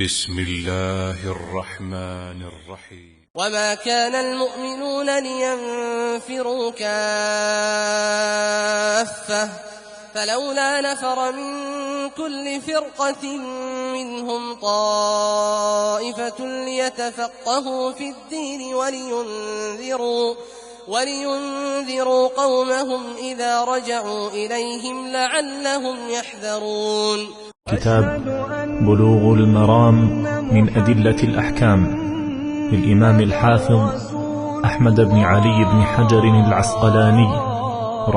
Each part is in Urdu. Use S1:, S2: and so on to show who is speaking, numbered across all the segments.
S1: بسم الله الرحمن الرحيم.
S2: وما كان المؤمنون لينفروا كافة فلولا نفر من كل فرقة منهم طائفة ليتفقهوا في الدين ولينذروا قومهم إذا رجعوا إليهم لعلهم يحذرون.
S3: كتاب بلوغ المرام من أدلة الأحكام للإمام الحافظ أحمد بن علي بن حجر العسقلاني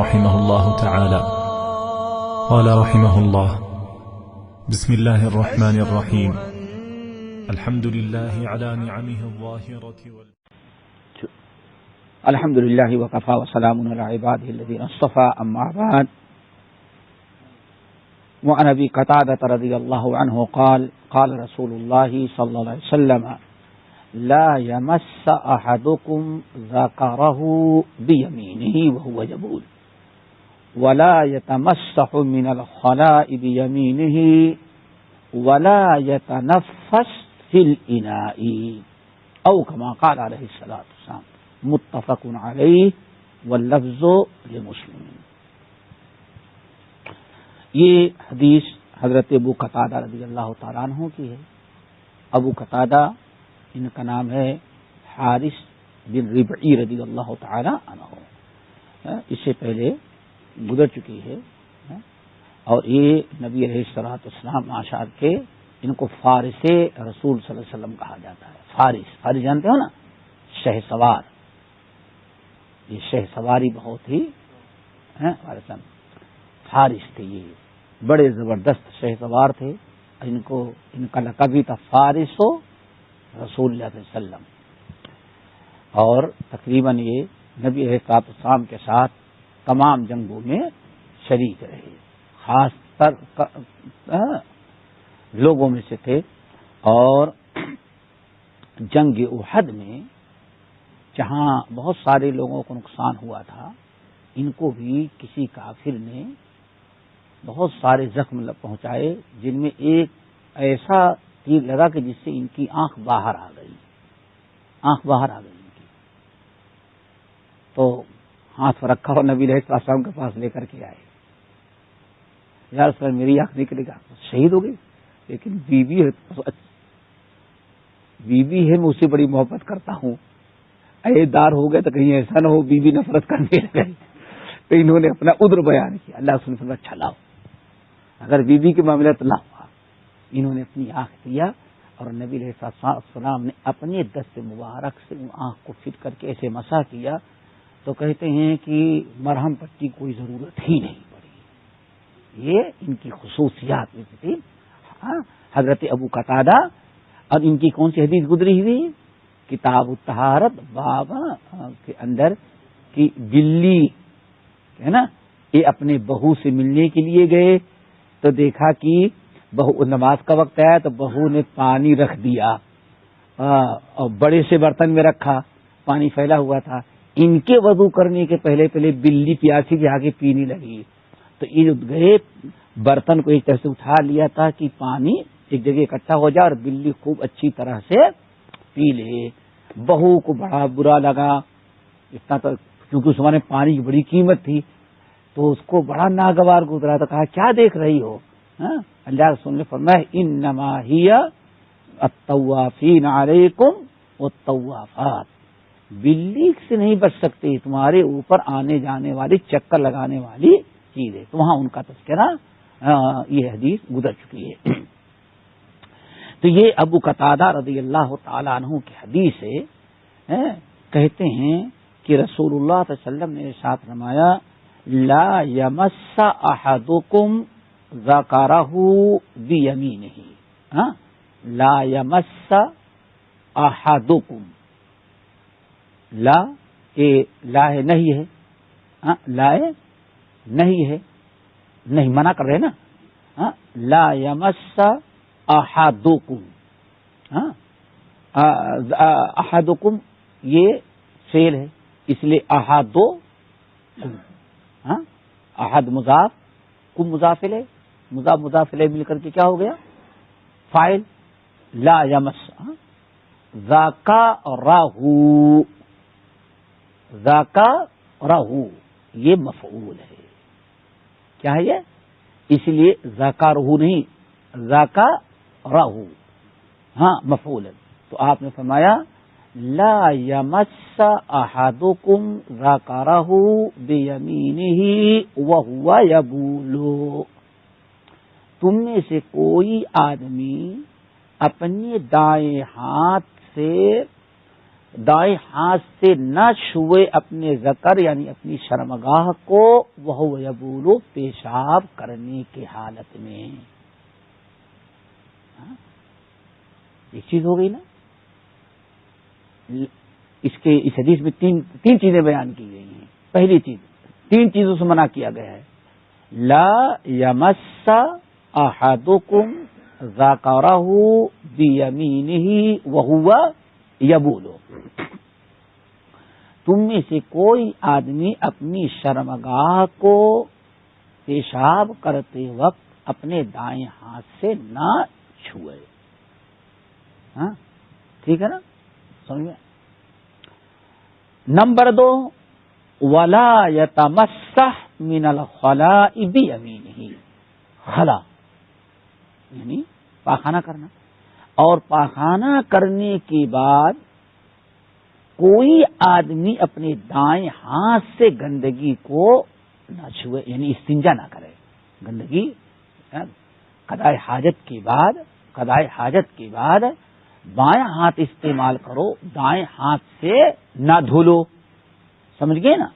S3: رحمه الله تعالى. قال رحمه الله: بسم الله الرحمن الرحيم. الحمد لله على نعمه الظاهرة
S4: الحمد لله وكفى وسلام على عباده الذين اصطفى. أما بعد، وعن أبي قتادة رضي الله عنه قال: قال رسول الله صلى الله عليه وسلم: لا يمس أحدكم ذكره بيمينه وهو جبول، ولا يتمسح من الخلاء بيمينه، ولا يتنفس في الإناء، أو كما قال عليه الصلاة والسلام. متفق علیہ واللفظ لمسلم. یہ حدیث حضرت ابو قتادہ رضی اللہ تعالیٰ عنہ کی ہے. ابو قتادہ ان کا نام ہے حارث بن ربعی رضی اللہ تعالیٰ عنہ. اس سے پہلے گزر چکی ہے، اور یہ نبی علیہ الصلوۃ والسلام معاشر کے ان کو فارس رسول صلی اللہ علیہ وسلم کہا جاتا ہے. فارس جانتے ہو نا، شہ سوار. یہ شہ سواری بہت ہی فارس تھے، یہ بڑے زبردست شہ سوار تھے. ان کا لقب بھی تھا فارس و رسول اللہ صلی اللہ علیہ وسلم. اور تقریباً یہ نبی علیہ السلام کے ساتھ تمام جنگوں میں شریک رہے. خاص تر لوگوں میں سے تھے. اور جنگ احد میں جہاں بہت سارے لوگوں کو نقصان ہوا تھا، ان کو بھی کسی کافر نے بہت سارے زخم پہنچائے، جن میں ایک ایسا تیر لگا کہ جس سے ان کی آنکھ باہر آ گئی ان کی. تو ہاتھ پر رکھا اور نبی علیہ السلام کے پاس لے کر کے آئے. یار سر میری آنکھ نکلے گا، شہید ہو گئی. لیکن بیوی ہے، میں اسے بڑی محبت کرتا ہوں. دار ہو گئے تو کہیں ایسا نہ ہو بیوی نفرت کرنے لگے. تو انہوں نے اپنا عذر بیان کیا. اللہ سن اچھا لاؤ، اگر بیوی کے معاملہ تو لا ہوا. انہوں نے اپنی آنکھ دیا اور نبی علیہ السلام نے اپنے دست مبارک سے آنکھ کو فٹ کر کے ایسے مسح کیا. تو کہتے ہیں کہ مرہم پٹی کوئی ضرورت ہی نہیں پڑی. یہ ان کی خصوصیات میں تھی. حضرت ابو قتادہ. اور ان کی کون سی حدیث گزری ہوئی؟ کتاب الطہارت باب کے اندر کی بلی ہے نا، یہ اپنے بہو سے ملنے کے لیے گئے تو دیکھا کہ بہو نماز کا وقت آیا تو بہو نے پانی رکھ دیا اور بڑے سے برتن میں رکھا، پانی پھیلا ہوا تھا. ان کے وضو کرنے کے پہلے بلی پیاسی کے آگے پینے لگی. تو یہ گئے برتن کو ایک طرح سے اٹھا لیا تھا کہ پانی ایک جگہ اکٹھا ہو جائے اور بلی خوب اچھی طرح سے پی لے. بہو کو بڑا برا لگا اتنا، تو کیونکہ اس زمانے پانی کی بڑی قیمت تھی، تو اس کو بڑا ناگوار گزرا. تو کہا کیا دیکھ رہی ہو؟ اللہ رسول نے فرمایا: انما ہی الطوافین علیکم والطوافات. بلی سے نہیں بچ سکتی، تمہارے اوپر آنے جانے والی چکر لگانے والی چیز ہے. تو وہاں ان کا تذکرہ یہ حدیث گزر چکی ہے. تو یہ ابو قتادہ رضی اللہ تعالیٰ عنہ کی حدیث ہے. کہتے ہیں کہ رسول اللہ صلی اللہ علیہ وسلم نے ارشاد فرمایا: لا یمس احدکم ذکرہ بیمینہ. لا یمس احدکم. لا ہے نہیں ہے، لا نہیں ہے، نہیں منع کر رہے نا. لا یمس احدکم. احدکم یہ فعل ہے، اس لیے احدو احد مضاف، کم مضاف الیہ، مضاف مضاف الیہ مل کر کے کیا ہو گیا؟ فاعل. لا یمس ذکرہ، ذکرہ یہ مفعول ہے. کیا ہے یہ؟ اس لیے ذکرہ نہیں، ذکرہ ہاں مفعول ہے. تو آپ نے فرمایا لا یمس احدکم ذکرہ بیمینہ وہو یبول، تم میں سے کوئی آدمی اپنے دائیں ہاتھ سے نہ چھوئے اپنے ذکر یعنی اپنی شرمگاہ کو، وہ یبول پیشاب کرنے کی حالت میں. ایک چیز ہو گئی نا. اس حدیث میں تین چیزیں بیان کی گئی ہیں. پہلی چیز، تین چیزوں سے منع کیا گیا ہے. لا یمس احدکم ذکرہ بیمینہ وہو یبول، تم میں سے کوئی آدمی اپنی شرمگاہ کو پیشاب کرتے وقت اپنے دائیں ہاتھ سے نہ چھوئے. ہاں ٹھیک ہے نا، سمجھ میں. نمبر 2 ولا یتمسح من الخلاء بیمینہ، خلا یعنی پاخانہ کرنا، اور پاخانہ کرنے کے بعد کوئی آدمی اپنے دائیں ہاتھ سے گندگی کو نہ چھوئے، یعنی استنجا نہ کرے. گندگی قضائے حاجت کے بعد بائیں ہاتھ استعمال کرو، دائیں ہاتھ سے نہ دھولو. سمجھ گئے نا.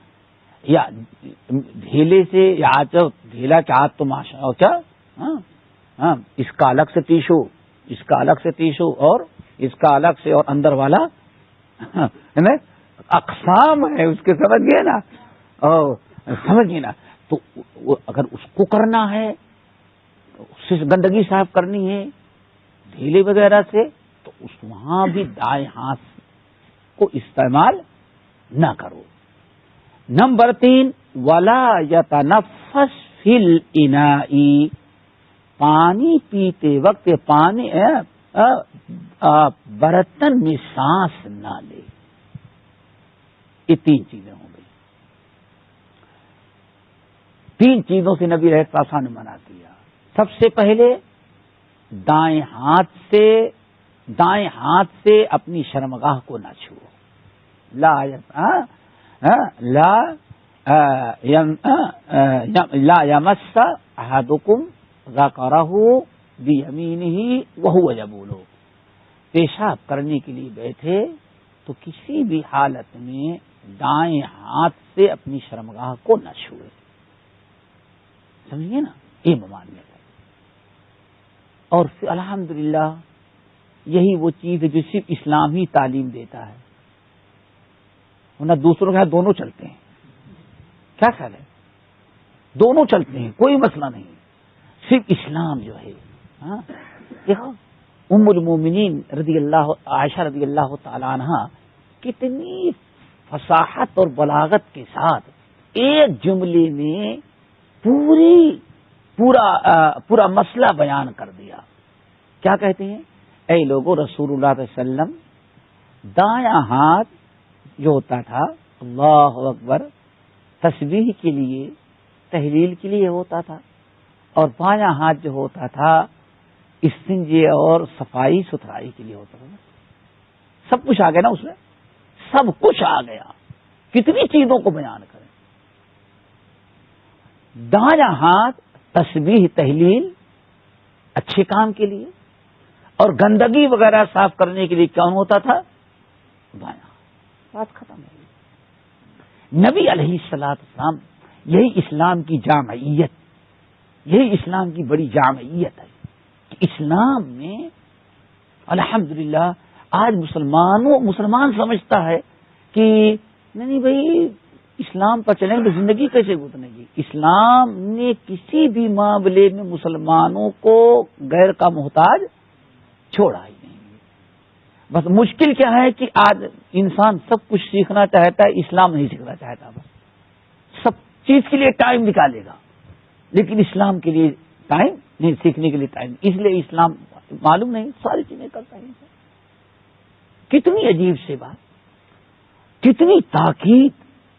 S4: یا ڈھیلے سے، یا ڈھیلا کے ہاتھ تو ماشاء کیا ہاں اس کا الگ سے ٹیشو، اس کا الگ سے ٹیشو، اور اس کا الگ سے، اور اندر والا اقسام ہے اس کے. سمجھ گئے نا، سمجھ گئے نا. تو اگر اس کو کرنا ہے، اس سے گندگی صاف کرنی ہے ڈھیلے وغیرہ سے، تو اس وہاں بھی دائیں ہاتھ کو استعمال نہ کرو. نمبر 3 ولا یتنفس فی الاناء، پانی پیتے وقت پانی برتن میں سانس نہ لے. یہ 3 چیزیں ہو گئی. 3 چیزوں سے نبی رہت پاسا نے منع کیا. سب سے پہلے دائیں ہاتھ سے اپنی شرمگاہ کو نہ چھوؤ. لا یمس احدکم ذکرہ بیمینہ وہو یبول، پیشاب کرنے کے لیے بیٹھے تو کسی بھی حالت میں دائیں ہاتھ سے اپنی شرمگاہ کو نہ چھوئے. سمجھیے نا، یہ ممانعت ہے. اور پھر الحمدللہ یہی وہ چیز ہے جو صرف اسلام ہی تعلیم دیتا ہے. ورنہ دوسروں کے ہاتھ دونوں چلتے ہیں. کیا خیال ہے؟ دونوں چلتے ہیں، کوئی مسئلہ نہیں. صرف اسلام جو ہے، دیکھو ام المومنین عائشہ رضی اللہ تعالی عنہ کتنی فصاحت اور بلاغت کے ساتھ ایک جملے میں پورا مسئلہ بیان کر دیا. کیا کہتے ہیں؟ اے لوگوں، رسول اللہ صلی اللہ علیہ وسلم دایاں ہاتھ جو ہوتا تھا اللہ اکبر تسبیح کے لیے، تحلیل کے لیے ہوتا تھا، اور بایاں ہاتھ جو ہوتا تھا استنجے اور صفائی ستھرائی کے لیے ہوتا تھا. سب کچھ آ گیا نا اس میں، سب کچھ آ گیا. کتنی چیزوں کو بیان کریں. دایاں ہاتھ تسبیح تحلیل اچھے کام کے لیے، اور گندگی وغیرہ صاف کرنے کے لیے کون ہوتا تھا؟ دایاں. بات ختم ہے. نبی علیہ الصلوۃ والسلام، یہی اسلام کی جامعیت، یہی اسلام کی بڑی جامعیت ہے. اسلام میں الحمدللہ آج مسلمان سمجھتا ہے کہ نہیں بھائی اسلام پر چلیں تو زندگی کیسے گزرے گی. اسلام نے کسی بھی معاملے میں مسلمانوں کو غیر کا محتاج چھوڑا ہی نہیں. بس مشکل کیا ہے کہ آج انسان سب کچھ سیکھنا چاہتا ہے، اسلام نہیں سیکھنا چاہتا. بس سب چیز کے لیے ٹائم نکالے گا لیکن اسلام کے لیے ٹائم نہیں سیکھنے کے لیے ٹائم، اس لیے اسلام معلوم نہیں ساری چیزیں کرتا ہے. کتنی عجیب سی بات، کتنی تاکید.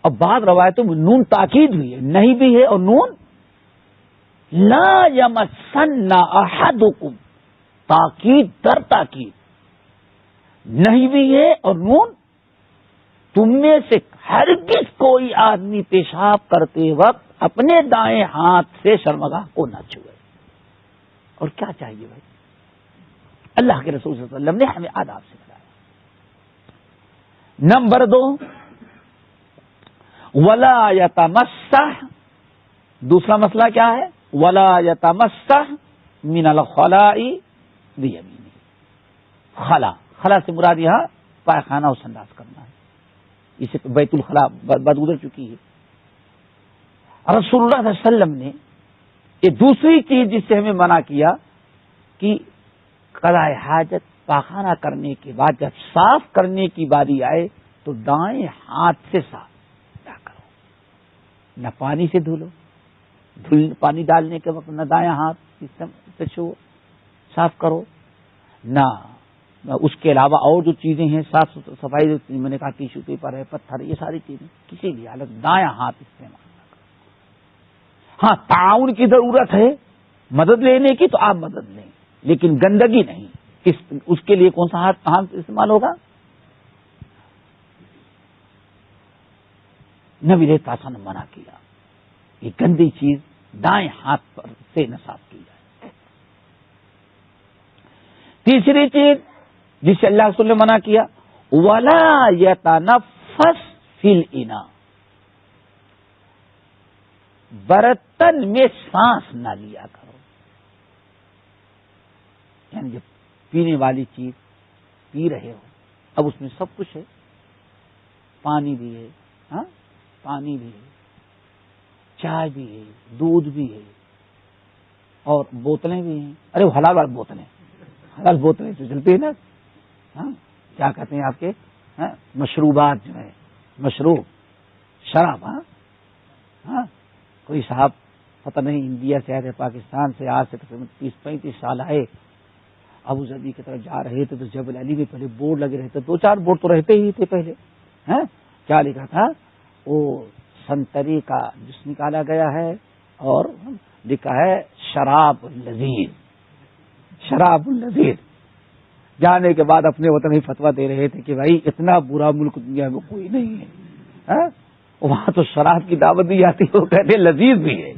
S4: اور بعض روایتوں میں نون تاکید ہوئی ہے، نہیں بھی ہے اور نون لا یمسن احدکم، تاکید در تاکید، نہیں بھی ہے اور نون تم میں سے ہرگز کوئی آدمی پیشاب کرتے وقت اپنے دائیں ہاتھ سے شرمگاہ کو نہ چھوئے. اور کیا چاہیے بھائی؟ اللہ کے رسول صلی اللہ علیہ وسلم نے ہمیں آداب سے بتایا. نمبر 2 ولا یتمسح، دوسرا مسئلہ کیا ہے؟ ولا یتمسح من الخلاء بیمینہ. خلا سے مراد یہاں پائخانہ و سنداز کرنا ہے، اسے بیت الخلاء بات گزر چکی ہے. رسول اللہ صلی اللہ علیہ وسلم نے یہ دوسری چیز جس سے ہمیں منع کیا کہ قضاء حاجت پاخانہ کرنے کے بعد جب صاف کرنے کی باری آئے تو دائیں ہاتھ سے صاف نہ کرو، نہ پانی سے دھلو، پانی ڈالنے کے وقت نہ دائیں ہاتھ سے چھو صاف کرو، نہ اس کے علاوہ اور جو چیزیں ہیں صاف صفائی، میں نے کہا ٹیشو پیپر ہے، پتھر، یہ ساری چیزیں کسی بھی حالت دائیں ہاتھ استعمال نہ کرو. ہاں تعاون کی ضرورت ہے، مدد لینے کی تو آپ مدد لیں، لیکن گندگی نہیں. اس کے لیے کون سا ہاتھ استعمال ہوگا؟ نبی علیہ السلام نے منع کیا یہ گندی چیز دائیں ہاتھ پر سے نہ صاف کی جائے. تیسری چیز جس سے اللہ رسول نے منع کیا ولا یتنفس فی الاناء، برتن میں سانس نہ لیا کرو. یعنی جب پینے والی چیز پی رہے ہو، اب اس میں سب کچھ ہے، پانی بھی ہے، ہاں پانی بھی ہے، چائے بھی ہے، دودھ بھی ہے، اور بوتلیں بھی ہیں. ارے وہ حلال بوتلیں جو چلتی ہیں نا، ہاں کیا کہتے ہیں آپ کے مشروبات جو ہے، مشروب شراب. ہاں کوئی صاحب پتہ نہیں انڈیا سے آئے تھے، پاکستان سے آج سے تقریباً 30-35 سال آئے، ابو ظبی کی طرف جا رہے تھے تو جبل علی میں پہلے بورڈ لگے رہتے، 2-4 بورڈ تو رہتے ہی تھے پہلے. کیا لکھا تھا؟ وہ سنتری کا جس نکالا گیا ہے اور لکھا ہے شراب اللذیذ. جانے کے بعد اپنے وطن ہی فتویٰ دے رہے تھے کہ بھائی اتنا برا ملک دنیا میں کوئی نہیں ہے، وہاں تو شراب کی دعوت دی جاتی ہے، وہ کہتے لذیذ بھی ہے.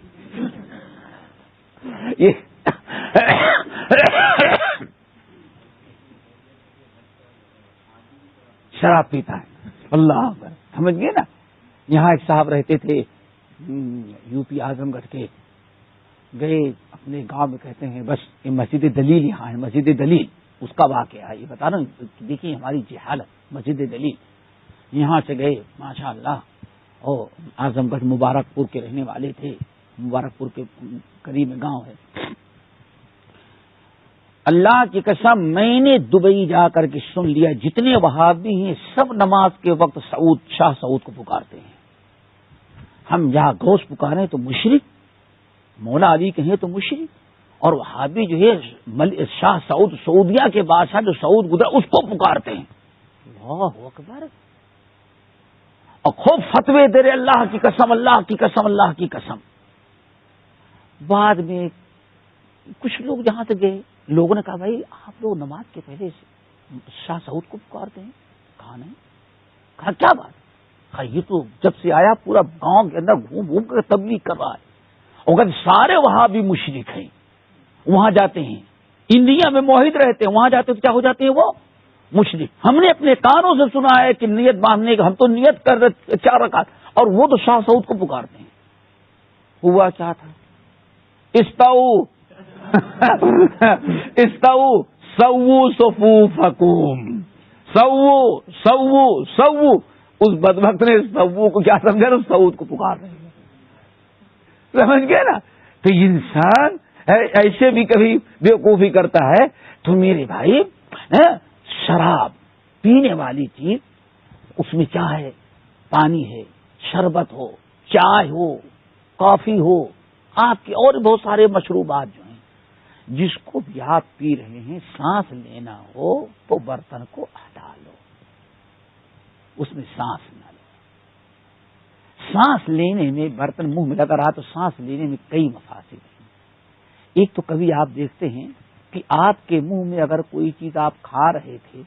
S4: یہ شراب پیتا ہے. اللہ سمجھ گئے نا. یہاں ایک صاحب رہتے تھے یو پی اعظم گڑھ کے، گئے اپنے گاؤں میں، کہتے ہیں بس یہ مسجد دلیل یہاں ہے، مسجد دلیل اس کا واقعہ ہے، یہ بتا رہا ہوں. دیکھیے ہماری جہالت، مسجد دلیل. یہاں سے گئے ماشاء اللہ، اور اعظم گڑھ مبارک پور کے رہنے والے تھے، مبارک پور کے قریب میں گاؤں ہے. اللہ کی قسم میں نے دبئی جا کر کے سن لیا جتنے وہابی ہیں سب نماز کے وقت شاہ سعود کو پکارتے ہیں. ہم یہاں غوث پکاریں تو مشرک، مولا علی کہیں تو مشرک، اور وہابی جو ہے شاہ سعود سعودیہ کے بادشاہ جو سعود گزرا اس کو پکارتے ہیں. اللہ اکبر. اور خوب فتوے دے رہے اللہ کی قسم، اللہ کی قسم، اللہ کی قسم. بعد میں کچھ لوگ جہاں سے گئے، لوگوں نے کہا بھائی آپ لوگ نماز کے پہلے شاہ سعود کو پکارتے ہیں؟ کہا نہیں. کہا کیا بات؟ کہا یہ تو جب سے آیا پورا گاؤں کے اندر گھوم گھوم کر تبلیغ کر رہا ہے، اور کہ سارے وہاں بھی مشرک ہیں. وہاں جاتے ہیں، انڈیا میں موحد رہتے ہیں، وہاں جاتے تو کیا ہو جاتے ہیں وہ مشرک. ہم نے اپنے کانوں سے سنا ہے کہ نیت باندھنے کا، ہم تو نیت کر رہے 4 رکعت، اور وہ تو شاہ سعود کو پکارتے ہیں. ہوا کیا تھا؟ استو سوو صفوفکم، سوو. اس بدبخت نے سوو کو کیا سمجھا؟ سعود کو پکار رہے ہیں. سمجھ گئے نا. تو انسان ایسے بھی کبھی بیوقوفی کرتا ہے. تو میرے بھائی شراب پینے والی چیز اس میں کیا ہے؟ پانی ہے، شربت ہو، چائے ہو، کافی ہو، آپ کے اور بہت سارے مشروبات جو ہیں، جس کو بھی آپ پی رہے ہیں سانس لینا ہو تو برتن کو ہٹا لو، اس میں سانس نہ لو۔ سانس لینے میں برتن منہ میں لگا رہا تو سانس لینے میں کئی مفاسد ہیں۔ ایک تو کبھی آپ دیکھتے ہیں کہ آپ کے منہ میں اگر کوئی چیز آپ کھا رہے تھے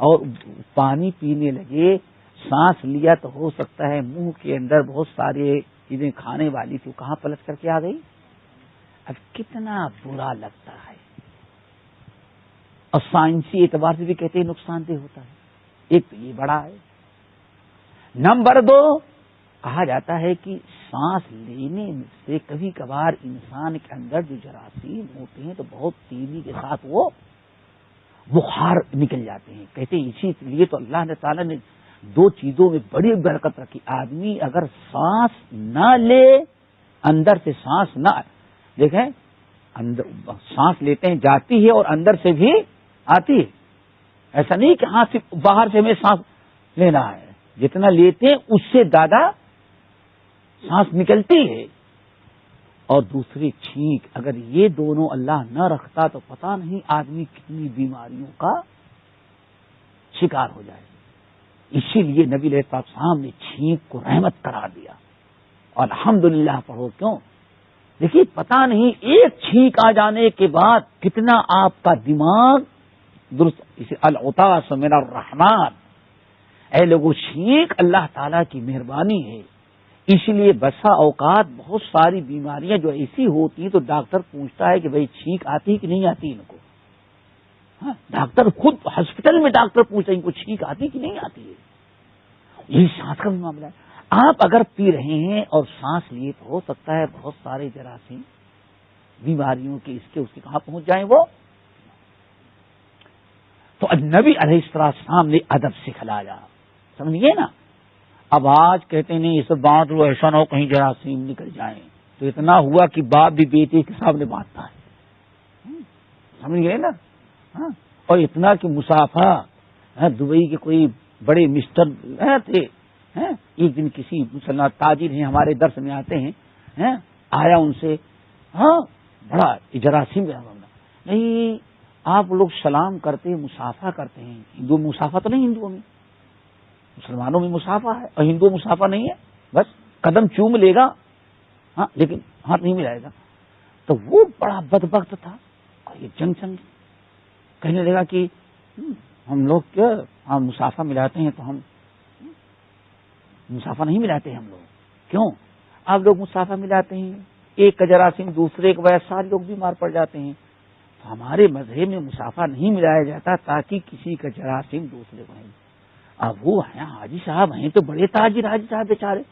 S4: اور پانی پینے لگے، سانس لیا تو ہو سکتا ہے منہ کے اندر بہت سارے چیزیں کھانے والی تھی، کہاں پلٹ کر کے آ گئی؟ اب کتنا برا لگتا ہے، اور سائنسی اعتبار سے بھی کہتے ہیں نقصان دہ ہوتا ہے۔ ایک تو یہ بڑا ہے۔ نمبر 2، کہا جاتا ہے کہ سانس لینے سے کبھی کبھار انسان کے اندر جو جراثیم ہوتے ہیں تو بہت تیزی کے ساتھ وہ بخار نکل جاتے ہیں۔ کہتے ہیں اسی لیے تو اللہ نے تعالیٰ نے 2 چیزوں میں بڑی برکت رکھی۔ آدمی اگر سانس نہ لے، اندر سے سانس نہ، دیکھیں اندر سانس لیتے ہیں جاتی ہے اور اندر سے بھی آتی ہے، ایسا نہیں کہ ہاں صرف باہر سے ہمیں سانس لینا ہے، جتنا لیتے ہیں اس سے زیادہ سانس نکلتی ہے۔ اور دوسری چھینک، اگر یہ دونوں اللہ نہ رکھتا تو پتہ نہیں آدمی کتنی بیماریوں کا شکار ہو جائے۔ اسی لیے نبی علیہ السلام نے چھینک کو رحمت قرار دیا، اور الحمدللہ پڑھو کیوں؟ دیکھیے پتہ نہیں ایک چھینک آ جانے کے بعد کتنا آپ کا دماغ درست، اسے العطاس من الرحمن، اے لوگوں چھینک اللہ تعالیٰ کی مہربانی ہے۔ اس لیے بسا اوقات بہت ساری بیماریاں جو ایسی ہوتی ہیں تو ڈاکٹر پوچھتا ہے کہ بھئی چھینک آتی کہ نہیں آتی ان کو؟ ہاں، ڈاکٹر خود ہاسپٹل میں ڈاکٹر پوچھتا ہے ان کو چھینک آتی کہ نہیں آتی ہے۔ یہی سانس کا بھی معاملہ ہے۔ آپ اگر پی رہے ہیں اور سانس لیے تو ہو سکتا ہے بہت سارے جراثیم بیماریوں کے اس کے کہاں پہنچ جائیں وہ۔ تو نبی علیہ السلام نے ادب سکھلایا، سمجھیے نا۔ اب آج کہتے نہیں یہ سب بانٹ لو، ایسا نہ ہو کہیں جراثیم نکل جائیں، تو اتنا ہوا کہ باپ بھی بیٹے کے سامنے بانٹتا ہے، سمجھ گئے نا۔ ہاں، اور اتنا کہ مسافہ، دبئی کے کوئی بڑے مسٹر تھے، ایک دن کسی مسلمان تاجر ہیں ہمارے درس میں آتے ہیں، آیا ان سے، ہاں بڑا جراثیم نہیں، آپ لوگ سلام کرتے ہیں، مسافہ کرتے ہیں، ہندو مسافہ تو نہیں، ہندوؤں میں، مسلمانوں میں مسافہ ہے اور ہندو مسافہ نہیں ہے، بس قدم چوم لے گا، ہاں لیکن ہاتھ نہیں ملائے گا۔ تو وہ بڑا بدبخت تھا، اور یہ جنگ کہنے لگا کہ ہم لوگ کیا ہم مسافہ ملاتے ہیں تو ہم مسافہ نہیں ملاتے ہم لوگ، کیوں؟ آپ لوگ مسافہ ملاتے ہیں، ایک کا جراثیم دوسرے کے وجہ سارے لوگ بیمار پڑ جاتے ہیں، تو ہمارے مذہب میں مسافہ نہیں ملایا جاتا تاکہ کسی کا جراثیم دوسرے کو نہیں۔ اب وہ ہیں حاجی صاحب ہیں تو بڑے تاجر حاجی صاحب بیچارے،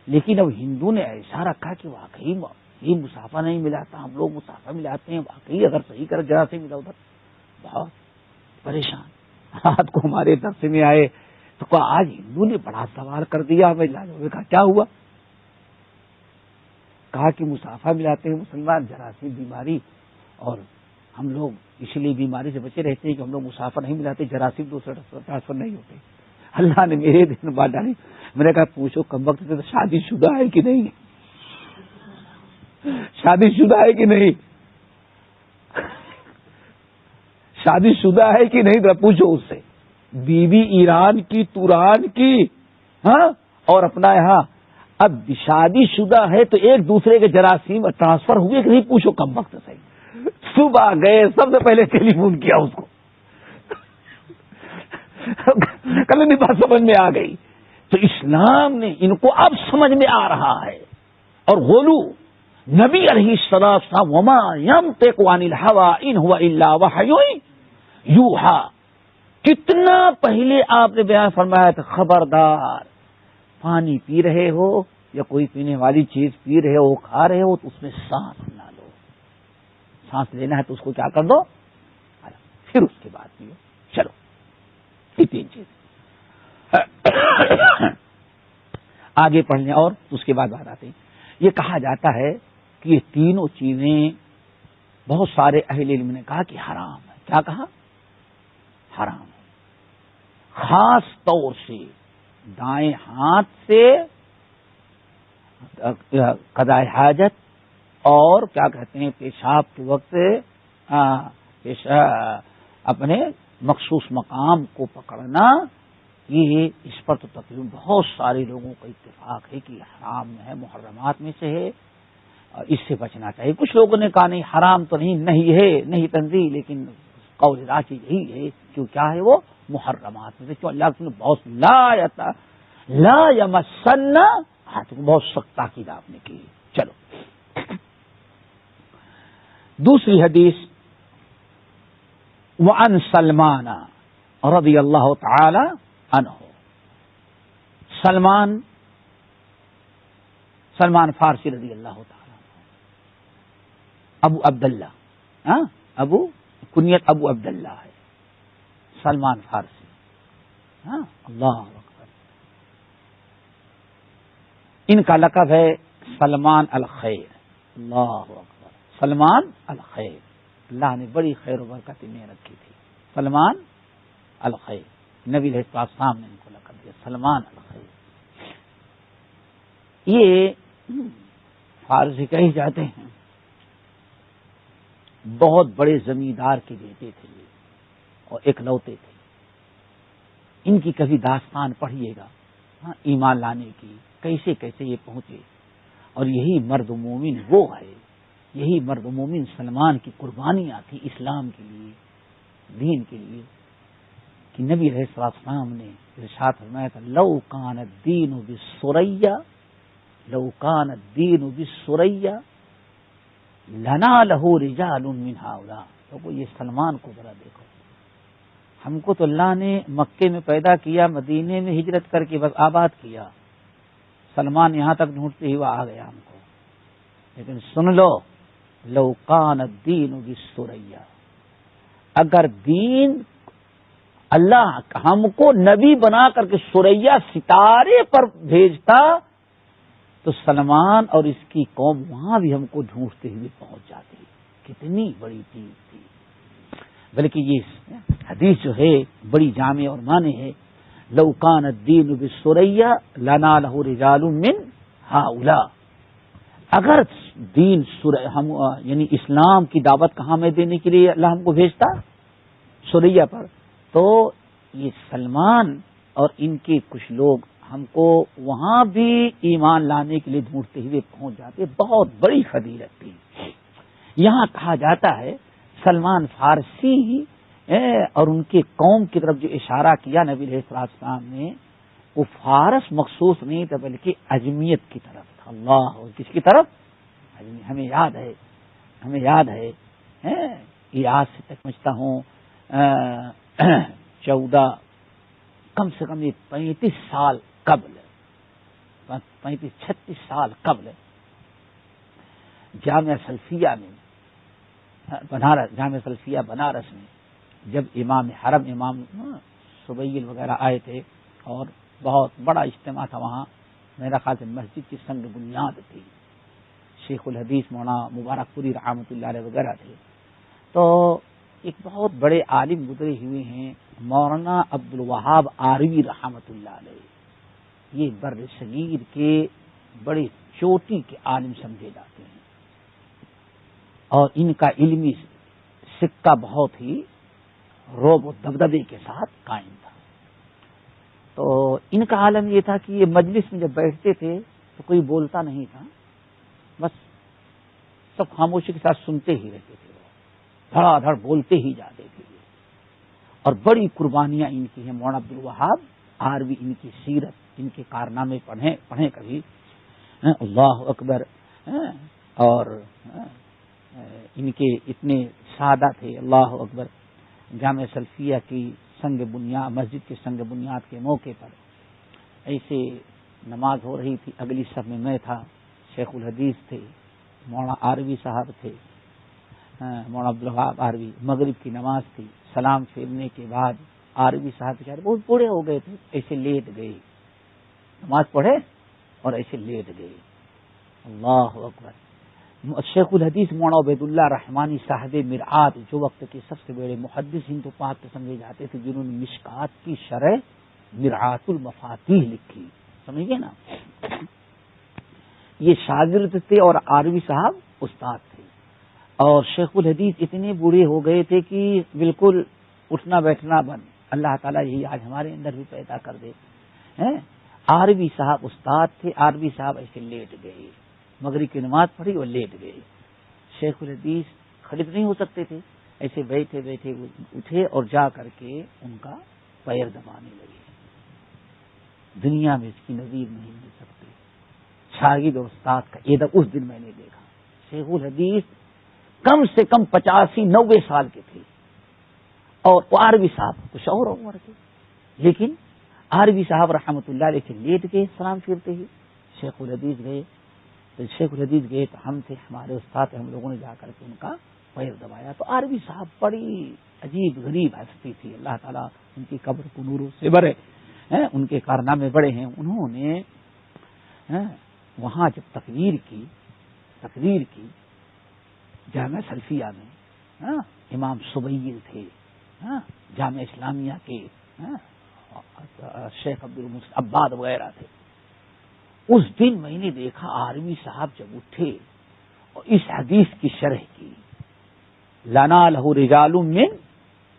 S4: لیکن اب ہندو نے ایسا رکھا کہ واقعی یہ مسافہ نہیں ملاتا، ہم لوگ مسافہ ملاتے ہیں، واقعی اگر صحیح کر جراثیم ملا ادھر، بہت پریشان۔ رات کو ہمارے درس میں آئے تو کہا آج ہندو نے بڑا سوال کر دیا، ہمیں کہا کیا ہوا؟ کہا کہ مسافہ ملاتے ہیں مسلمان جراثیم بیماری، اور ہم لوگ اس لیے بیماری سے بچے رہتے ہیں کہ ہم لوگ مسافہ نہیں ملاتے، جراثیم دوسرے ٹرانسفر نہیں ہوتے۔ اللہ نے میرے دن بات ڈالی، میں نے کہا پوچھو کم وقت سے شادی شدہ ہے کہ نہیں، شادی شدہ ہے کہ نہیں، شادی شدہ ہے کہ نہیں، پوچھو اس سے۔ بیوی ایران کی توران کی، ہاں، اور اپنا یہاں اب شادی شدہ ہے تو ایک دوسرے کے جراثیم ٹرانسفر ہوئے کہ نہیں، پوچھو کم وقت سے۔ صبح گئے سب سے پہلے ٹیلی فون کیا اس کو، کل نہیں بات سمجھ میں آ گئی۔ تو اسلام نے ان کو اب سمجھ میں آ رہا ہے۔ اور غلو نبی علیہ السلام وما ينطق عن الهوى ان هو الا وحی یوحی، کتنا پہلے آپ نے بیان فرمایا تھا، خبردار پانی پی رہے ہو یا کوئی پینے والی چیز پی رہے ہو، کھا رہے ہو تو اس میں سانس نہ لو، سانس لینا ہے تو اس کو کیا کر دو، پھر اس کے بعد پیو۔ چلو یہ 3 چیز آگے پڑھنے، اور اس کے بعد بات آتے ہیں۔ یہ کہا جاتا ہے کہ یہ تینوں چیزیں بہت سارے اہل علم نے کہا کہ حرام ہے۔ کیا کہا؟ حرام ہے۔ خاص طور سے دائیں ہاتھ سے قضاء حاجت اور کیا کہتے ہیں پیشاب کے وقت اپنے مخصوص مقام کو پکڑنا، یہ اس پر تو تقریباً بہت سارے لوگوں کا اتفاق ہے کہ حرام ہے، محرمات میں سے ہے اور اس سے بچنا چاہیے۔ کچھ لوگوں نے کہا نہیں حرام تو نہیں ہے، نہیں تنزیہ، لیکن قول راجح یہی ہے کہ کیا ہے وہ محرمات میں سے، کیوں اللہ نے بہت لا یمسن ہاتھ کو بہت سخت تاکید آپ نے کی۔ چلو دوسری حدیث، وعن سلمان رضی اللہ تعالی عنہ، سلمان فارسی رضی اللہ تعالی عنہ، ابو عبداللہ، ابو کنیت ابو عبداللہ ہے، سلمان فارسی، اللہ اکبر۔ ان کا لقب ہے سلمان الخیر، اللہ اکبر، سلمان الخیر، اللہ نے بڑی خیر و برکت انہیں رکھی تھی، سلمان الخیر، نبی علیہ السلام نے ان کو لقب دیا سلمان الخیر۔ یہ فارسی کہے جاتے ہیں، بہت بڑے زمیندار کے بیٹے تھے اور اکلوتے تھے۔ ان کی کبھی داستان پڑھیے گا، ایمان لانے کی، کیسے کیسے یہ پہنچے، اور یہی مرد مومن وہ ہے، یہی مرد مومن سلمان کی قربانیاں تھیں اسلام کے لیے، دین کے لیے، کہ نبی علیہ السلام نے ارشاد فرمایا تھا لو کان الدین بالسریہ، لو کان الدین بالسریہ لنالہ رجال من ہؤلاء۔ تو یہ سلمان کو ذرا دیکھو، ہم کو تو اللہ نے مکے میں پیدا کیا، مدینے میں ہجرت کر کے بس آباد کیا، سلمان یہاں تک ڈھونڈتے ہی وہ آ گیا ہم کو، لیکن سن لو لو کان الدین بالسریہ، اگر دین اللہ ہم کو نبی بنا کر کے سریہ ستارے پر بھیجتا تو سلمان اور اس کی قوم وہاں بھی ہم کو ڈھونڈتے ہوئے پہنچ جاتی۔ کتنی بڑی چیز تھی، بلکہ یہ حدیث جو ہے بڑی جامع اور معنی ہے، لو کان الدین بالسریہ لنالہ رجال من ہؤلاء، اگر دین ہم یعنی اسلام کی دعوت کہاں میں دینے کے لیے اللہ ہم کو بھیجتا سریہ پر، تو یہ سلمان اور ان کے کچھ لوگ ہم کو وہاں بھی ایمان لانے کے لیے ڈھونڈتے ہوئے پہنچ جاتے، بہت بڑی فضیلت تھی۔ یہاں کہا جاتا ہے سلمان فارسی اور ان کے قوم کی طرف جو اشارہ کیا نبی علیہ السلام نے، وہ فارس مخصوص نہیں تھا بلکہ عجمیت کی طرف تھا۔ اللہ، کس کی طرف؟ ہمیں یاد ہے یہ آج سے سمجھتا ہوں 14 کم سے کم 35 سال قبل، 35-36 سال قبل جامعہ سلفیہ بنارس میں جب امام حرم امام سبیل وغیرہ آئے تھے اور بہت بڑا اجتماع تھا وہاں، میرا خیال سے مسجد کی سنگ بنیاد تھی، شیخ الحدیث مولانا مبارک پوری رحمۃ اللہ علیہ وغیرہ تھے، تو ایک بہت بڑے عالم گزرے ہوئے ہیں مولانا عبد الوہاب آروی رحمۃ اللہ علیہ، یہ بر صغیر کے بڑے چوٹی کے عالم سمجھے جاتے ہیں، اور ان کا علمی سکہ بہت ہی روب و دبدبے کے ساتھ قائم تھا۔ تو ان کا عالم یہ تھا کہ یہ مجلس میں جب بیٹھتے تھے تو کوئی بولتا نہیں تھا، بس سب خاموشی کے ساتھ سنتے ہی رہتے تھے، دھڑا دھڑ بولتے ہی جاتے تھے، اور بڑی قربانیاں ان کی ہیں۔ مولانا عبد الوہاب آروی، ان کی سیرت، ان کے کارنامے پڑھیں کبھی، اللہ اکبر، اور ان کے اتنے سادہ تھے، اللہ اکبر۔ جامع سلفیہ کی سنگ بنیاد، مسجد کے سنگ بنیاد کے موقع پر ایسے نماز ہو رہی تھی، اگلی صف میں تھا، شیخ الحدیث تھے، مولانا آروی صاحب تھے، مولانا عبد الوہاب آروی، مغرب کی نماز تھی، سلام پھیرنے کے بعد آروی صاحب بیچارے بہت بوڑھے ہو گئے تھے، ایسے لیٹ گئے، نماز پڑھے اور ایسے لیٹ گئے، اللہ اکبر۔ شیخ الحدیث مولانا عبید اللہ رحمانی صاحب مرآت، جو وقت کے سب سے بڑے محدث ہند و پاک کے سمجھے جاتے تھے، جنہوں نے مشکات کی شرح مرآت المفاتیح لکھی، سمجھیے نا، یہ شاگرد تھے اور آروی صاحب استاد تھے، اور شیخ الحدیث اتنے بوڑھے ہو گئے تھے کہ بالکل اٹھنا بیٹھنا بند. اللہ تعالیٰ یہی آج ہمارے اندر بھی پیدا کر دے. عربی صاحب استاد تھے، عربی صاحب ایسے لیٹ گئے، مغرب کی نماز پڑھی اور لیٹ گئے. شیخ الحدیث کھڑے نہیں ہو سکتے تھے، ایسے بیٹھے بیٹھے اٹھے اور جا کر کے ان کا پیر دبانے لگے. دنیا میں اس کی نظیر نہیں مل سکتی. شاگرد اور استاد کا ادب اس دن میں نے دیکھا. شیخ الحدیث کم سے کم 85-90 سال کے تھے، اور عربی صاحب کچھ اور عمر کے، لیکن عربی صاحب رحمۃ اللہ علیہ سے لیٹ گئے سلام پھرتے ہی. شیخ الحدیث گئے تو ہم تھے، ہمارے استاد ہم لوگوں نے جا کر کے ان کا پیر دبایا. تو عربی صاحب بڑی عجیب غریب ہستی تھی، اللہ تعالیٰ ان کی قبر کو نوروں سے بھرے، ان کے کارنامے بڑے ہیں. انہوں نے وہاں جب تقریر کی جامعہ سلفیہ میں، امام سبیل تھے، جامعہ اسلامیہ کے شیخ عبد المحسن عباد وغیرہ تھے. اس دن میں نے دیکھا عربی صاحب جب اٹھے اور اس حدیث کی شرح کی، لنا لہ رجال من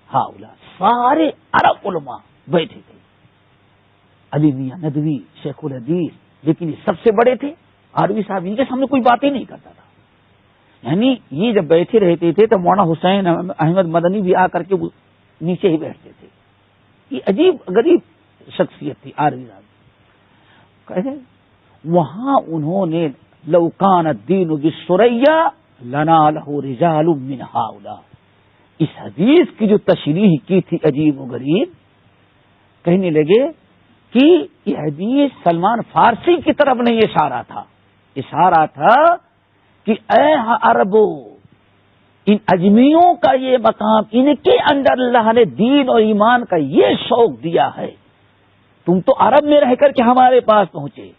S4: ہؤلاء، سارے عرب علماء بیٹھے تھے، علی میاں ندوی، شیخ الحدیث، لیکن یہ سب سے بڑے تھے. عربی صاحب ان کے سامنے کوئی بات ہی نہیں کرتا تھا. یعنی یہ جب بیٹھے رہتے تھے تو مولانا حسین احمد مدنی بھی آ کر کے نیچے ہی بیٹھتے تھے. یہ عجیب غریب شخصیت تھی عربی صاحب. وہاں انہوں نے لو کان الدین بالثریہ لنا لہ رجال من ہؤلاء، اس حدیث کی جو تشریح کی تھی عجیب و غریب، کہنے لگے کہ یہ حدیث سلمان فارسی کی طرف نہیں اشارہ تھا کہ اے عربو، ان اجمیوں کا یہ مقام، ان کے اندر اللہ نے دین اور ایمان کا یہ شوق دیا ہے. تم تو عرب میں رہ کر کے ہمارے پاس پہنچے،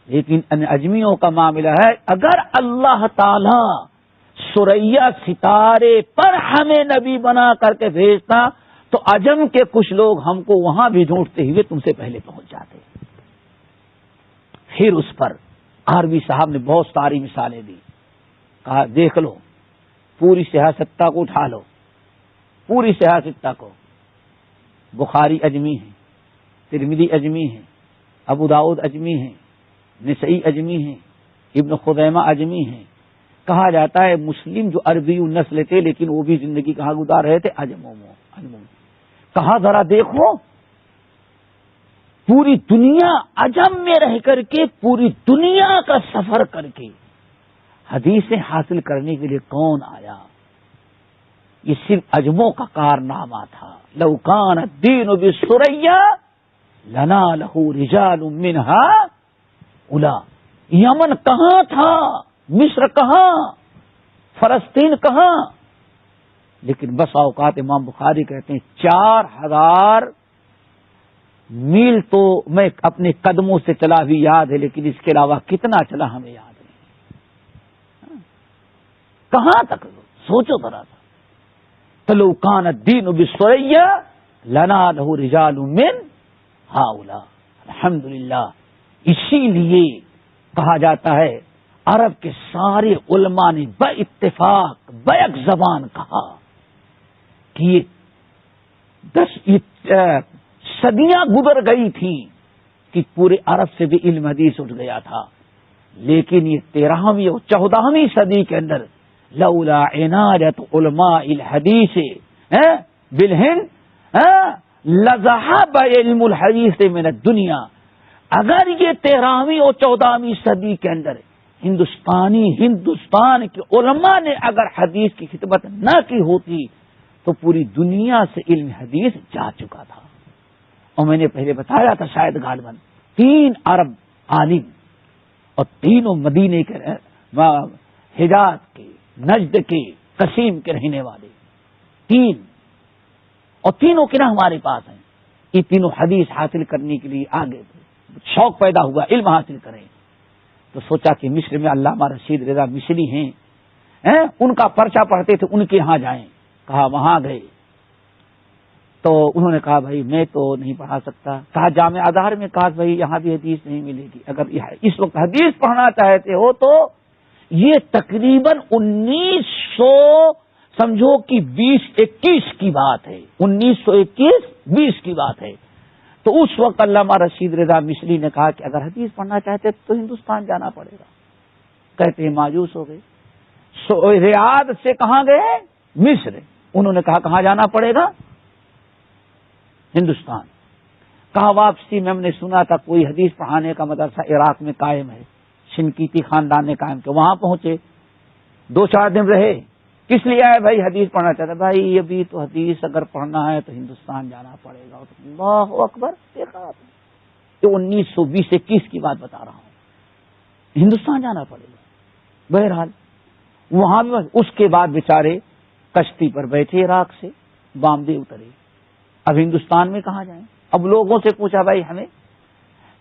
S4: لیکن ان اجمیوں کا معاملہ ہے، اگر اللہ تعالی ثریہ ستارے پر ہمیں نبی بنا کر کے بھیجتا تو عجم کے کچھ لوگ ہم کو وہاں بھی ڈھونڈتے ہوئے تم سے پہلے پہنچ جاتے. پھر اس پر عربی صاحب نے بہت ساری مثالیں دی. کہا دیکھ لو، پوری سیاستہ کو اٹھا لو، پوری سیاستہ کو. بخاری اجمی ہے، ترمذی اجمی ہے، ابو داؤد اجمی ہے، نسائی اجمی ہے، ابن خزیمہ اجمی ہے. کہا جاتا ہے مسلم جو عربی نسل تھے لیکن وہ بھی زندگی کہاں گزار رہے تھے؟ عجموں. کہا ذرا دیکھو، پوری دنیا عجم میں رہ کر کے پوری دنیا کا سفر کر کے حدیثیں حاصل کرنے کے لیے کون آیا؟ یہ صرف عجموں کا کارنامہ تھا. لو کان الدین بالثریہ لنا لہ رجال من ہؤلاء. یمن کہاں تھا؟ مصر کہاں؟ فلسطین کہاں؟ لیکن بس اوقات امام بخاری کہتے ہیں 4000 میل تو میں اپنے قدموں سے چلا بھی یاد ہے، لیکن اس کے علاوہ کتنا چلا ہمیں یاد نہیں. کہاں تک سوچو ذرا سا. فلو کان الدین بالثریہ لنا لہ رجال من ہؤلاء. الحمدللہ. اسی لیے کہا جاتا ہے عرب کے سارے علماء نے بے اتفاق بیک زبان کہا کہ یہ صدیاں گزر گئی تھیں کہ پورے عرب سے بھی علم حدیث اٹھ گیا تھا، لیکن یہ 13ویں اور 14ویں صدی کے اندر لولا عنایت علماء الحدیث بالہند لذهب علم الحدیث من الدنیا. اگر یہ 13ویں اور 14ویں صدی کے اندر ہندوستان کے علماء نے اگر حدیث کی خدمت نہ کی ہوتی تو پوری دنیا سے علم حدیث جا چکا تھا. اور میں نے پہلے بتایا تھا شاید غالباً 3 عرب عالم اور تینوں مدینے کے حجاز کے، نجد کے، قسیم کے رہنے والے 3، اور تینوں کے نا ہمارے پاس ہیں. یہ تینوں حدیث حاصل کرنے کے لیے آگے شوق پیدا ہوا علم حاصل کریں. تو سوچا کہ مصر میں علامہ رشید رضا مصری ہیں، ان کا پرچہ پڑھتے تھے، ان کے یہاں جائیں. کہا وہاں گئے تو انہوں نے کہا بھائی میں تو نہیں پڑھا سکتا. کہا جامع ازہر میں، کہا بھائی یہاں بھی حدیث نہیں ملے گی. اگر اس وقت حدیث پڑھنا چاہتے ہو تو یہ تقریباً 1900 سمجھو کہ 2021 کی بات ہے، 1921-20 کی بات ہے۔ تو اس وقت علامہ رشید رضا مصری نے کہا کہ اگر حدیث پڑھنا چاہتے تو ہندوستان جانا پڑے گا۔ کہتے ہیں مایوس ہو گئے، ریاض سے کہاں گئے؟ مصر۔ انہوں نے کہا کہاں جانا پڑے گا؟ ہندوستان۔ کہا واپسی میں ہم نے سنا تھا کوئی حدیث پڑھانے کا مدرسہ عراق میں قائم ہے، شنقیطی خاندان نے قائم کیا، وہاں پہنچے، 2-4 دن رہے۔ کس لیے آئے بھائی؟ حدیث پڑھنا چاہتا بھائی ابھی تو حدیث اگر پڑھنا ہے تو ہندوستان جانا پڑے گا۔ اللہ اکبر، دیکھا آپ نے، یہ 1920-21 کی بات بتا رہا ہوں، ہندوستان جانا پڑے گا۔ بہرحال وہاں بھی اس کے بعد بیچارے کشتی پر بیٹھے، عراق سے بامبے اترے۔ اب ہندوستان میں کہاں جائیں؟ اب لوگوں سے پوچھا بھائی ہمیں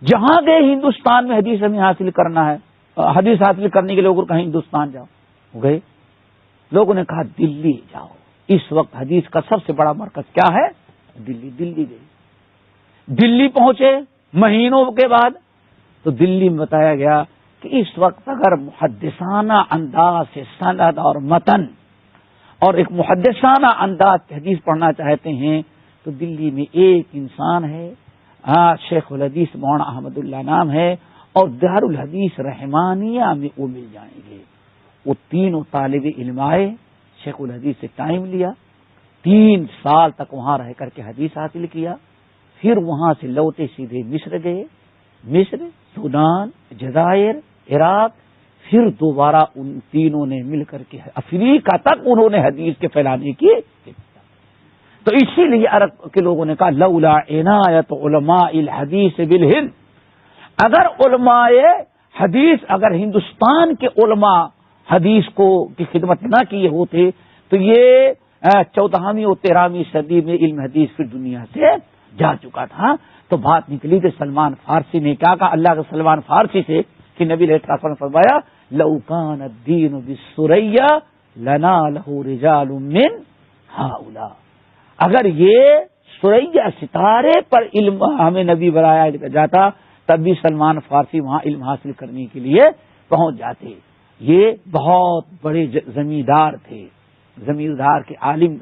S4: جہاں گئے ہندوستان میں حدیث ہمیں حاصل کرنا ہے، حدیث حاصل کرنے کے لیے لوگ کہیں ہندوستان جاؤ، گئے۔ لوگوں نے کہا دلی جاؤ، اس وقت حدیث کا سب سے بڑا مرکز کیا ہے؟ دلی۔ دلی گئے، دلی پہنچے مہینوں کے بعد، تو دلی میں بتایا گیا کہ اس وقت اگر محدثانہ انداز سے سند اور متن اور ایک محدثانہ انداز سے حدیث پڑھنا چاہتے ہیں تو دلی میں ایک انسان ہے، شیخ الحدیث مولانا احمد اللہ نام ہے، اور دار الحدیث رحمانیہ میں وہ مل جائیں گے۔ وہ 3 طالب علم آئے، شیخ الحدیث سے ٹائم لیا، 3 سال تک وہاں رہ کر کے حدیث حاصل کیا، پھر وہاں سے لوٹے سیدھے مصر گئے، مصر، سودان، جزائر، عراق، پھر دوبارہ ان تینوں نے مل کر کے افریقہ تک انہوں نے حدیث کے پھیلانے کی۔ تو اسی لیے عرب کے لوگوں نے کہا لولا عنایت علماء الحدیث بالہند، اگر علماء حدیث، اگر ہندوستان کے علماء حدیث کو کی خدمت نہ کیے ہوتے تو یہ 14ویں اور 13ویں صدی میں علم حدیث پھر دنیا سے جا چکا تھا۔ تو بات نکلی کہ سلمان فارسی نے کیا کہا اللہ کے سلمان فارسی سے کہ نبی علیہ السلام نے فرمایا لو کان الدین بالثریا لنالہ رجال من ہؤلاء، اگر یہ ثریا ستارے پر علم ہمیں نبی بنایا جاتا تب بھی سلمان فارسی وہاں علم حاصل کرنے کے لیے پہنچ جاتے۔ یہ بہت بڑے زمیندار تھے، زمیندار کے عالم،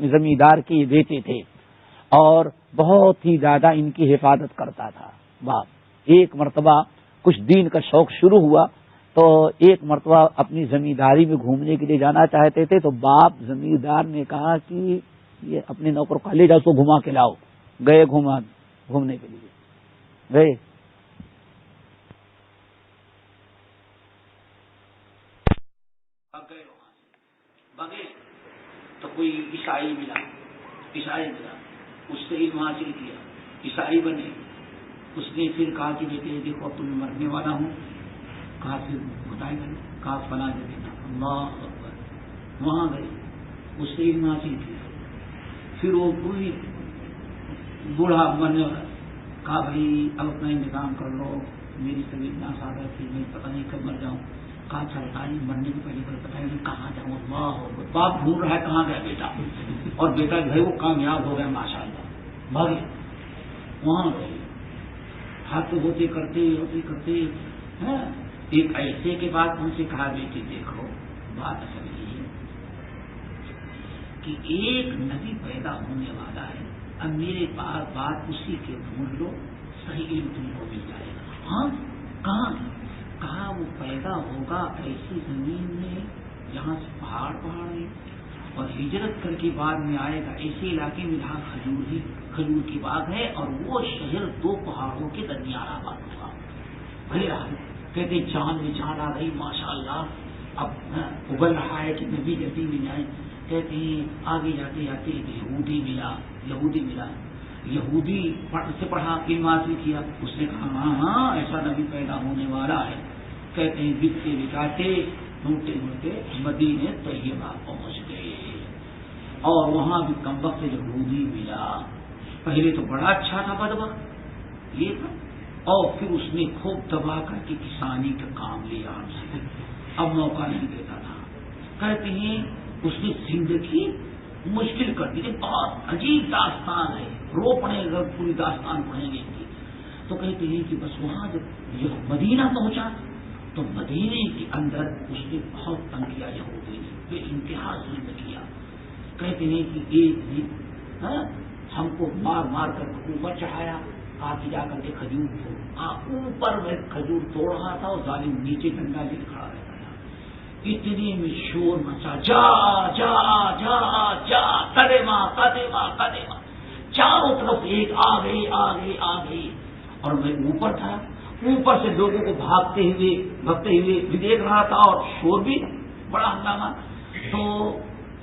S4: زمیندار کے یہ بیٹے تھے، اور بہت ہی زیادہ ان کی حفاظت کرتا تھا باپ۔ ایک مرتبہ کچھ دین کا شوق شروع ہوا تو ایک مرتبہ اپنی زمینداری میں گھومنے کے لیے جانا چاہتے تھے، تو باپ زمیندار نے کہا کہ یہ اپنے نوکر کو لے جاؤ، اس کو گھما کے لاؤ۔ گئے گھومنے کے لیے گئے، تو کوئی عیسائی ملا، اس سے علم حاصل کیا، عیسائی بنے۔ اس نے پھر کہا کہ بیٹے دیکھو اب تم مرنے والا ہوں، کہا پھر بتائے گا، کہا فلاں جگہ، اللہ اکبر، وہاں گئے، اس سے علم حاصل کیا۔ پھر وہ کوئی بوڑھا مرنے والا، کہا بھائی اب اپنا انتظام کر لو، میری طبیعت ناسازا تھی، میں پتہ نہیں کب مر جاؤں۔ کہا چلتا ہے مرنے کے پہلے پر پتہ نہیں کہاں جاؤں، اللہ باپ ڈھونڈ رہا ہے کہاں گیا بیٹا، اور بیٹا جو ہے وہ کامیاب ہو گیا ماشاءاللہ، بھاگے وہاں گئے، ہاتھ ہوتے کرتے ایک ایسے کے بعد ان سے کہا بیٹی دیکھو بات اصل یہ ہے کہ ایک نبی پیدا ہونے والا ہے، اب میرے پاس بات اسی کے ڈھونڈ لو، صحیح علم تم کو مل جائے گا۔ ہاں کہاں؟ کہا وہ پیدا ہوگا ایسی زمین میں جہاں سے پہاڑ ہیں، اور ہجرت کر کے بعد میں آئے گا ایسے علاقے میں جہاں کھجور کی باغ ہے، اور وہ شہر 2 پہاڑوں کے درمیان آباد ہوگا۔ بھلے کہتے چاند میں چاند آ گئی ماشاءاللہ، اب ابل رہا ہے کہ نبی جلدی مل جائے۔ کہتے ہیں آگے جاتے جاتے یہودی ملا، یہودی سے پڑھا، علم حاصل کیا، اس نے کہا ہاں ایسا نبی پیدا ہونے والا ہے۔ کہتے ہیں بکتے بکاتے ڈھونڈتے مدینے طیبہ پہنچ گئے، اور وہاں بھی کم وقت یہودی ملا۔ پہلے تو بڑا اچھا تھا، بدبخت یہ تھا، اور پھر اس نے خوب دبا کر کے کسانی کا کام لیا ہم سے، اب موقع نہیں دیتا تھا۔ کہتے ہیں اس نے زندگی مشکل کر دی، بہت عجیب داستان ہے، رو پڑے اگر پوری داستان پڑھیں گے تو کہتے ہیں کہ بس وہاں جب مدینہ پہنچا
S5: تو مدینے کے اندر اس نے بہت تنگ کیا یہودی نے، بے انتہا ظلم کیا. کہتے ہیں کہ ایک دن ہم کو مار مار کر اوپر چڑھایا، آگے جا کر کے کھجور اوپر میں کھجور توڑ رہا تھا اور ظالم نیچے ڈنڈا لے کھڑا رہتا تھا. اتنے میں شور مچا، جا جا جا جا قدمہ قدمہ قدمہ، چاروں طرف ایک آ گئی. اور میں اوپر تھا، اوپر سے لوگوں کو بھاگتے ہوئے بھی دیکھ رہا تھا اور شور بھی بڑا ہنگامہ. تو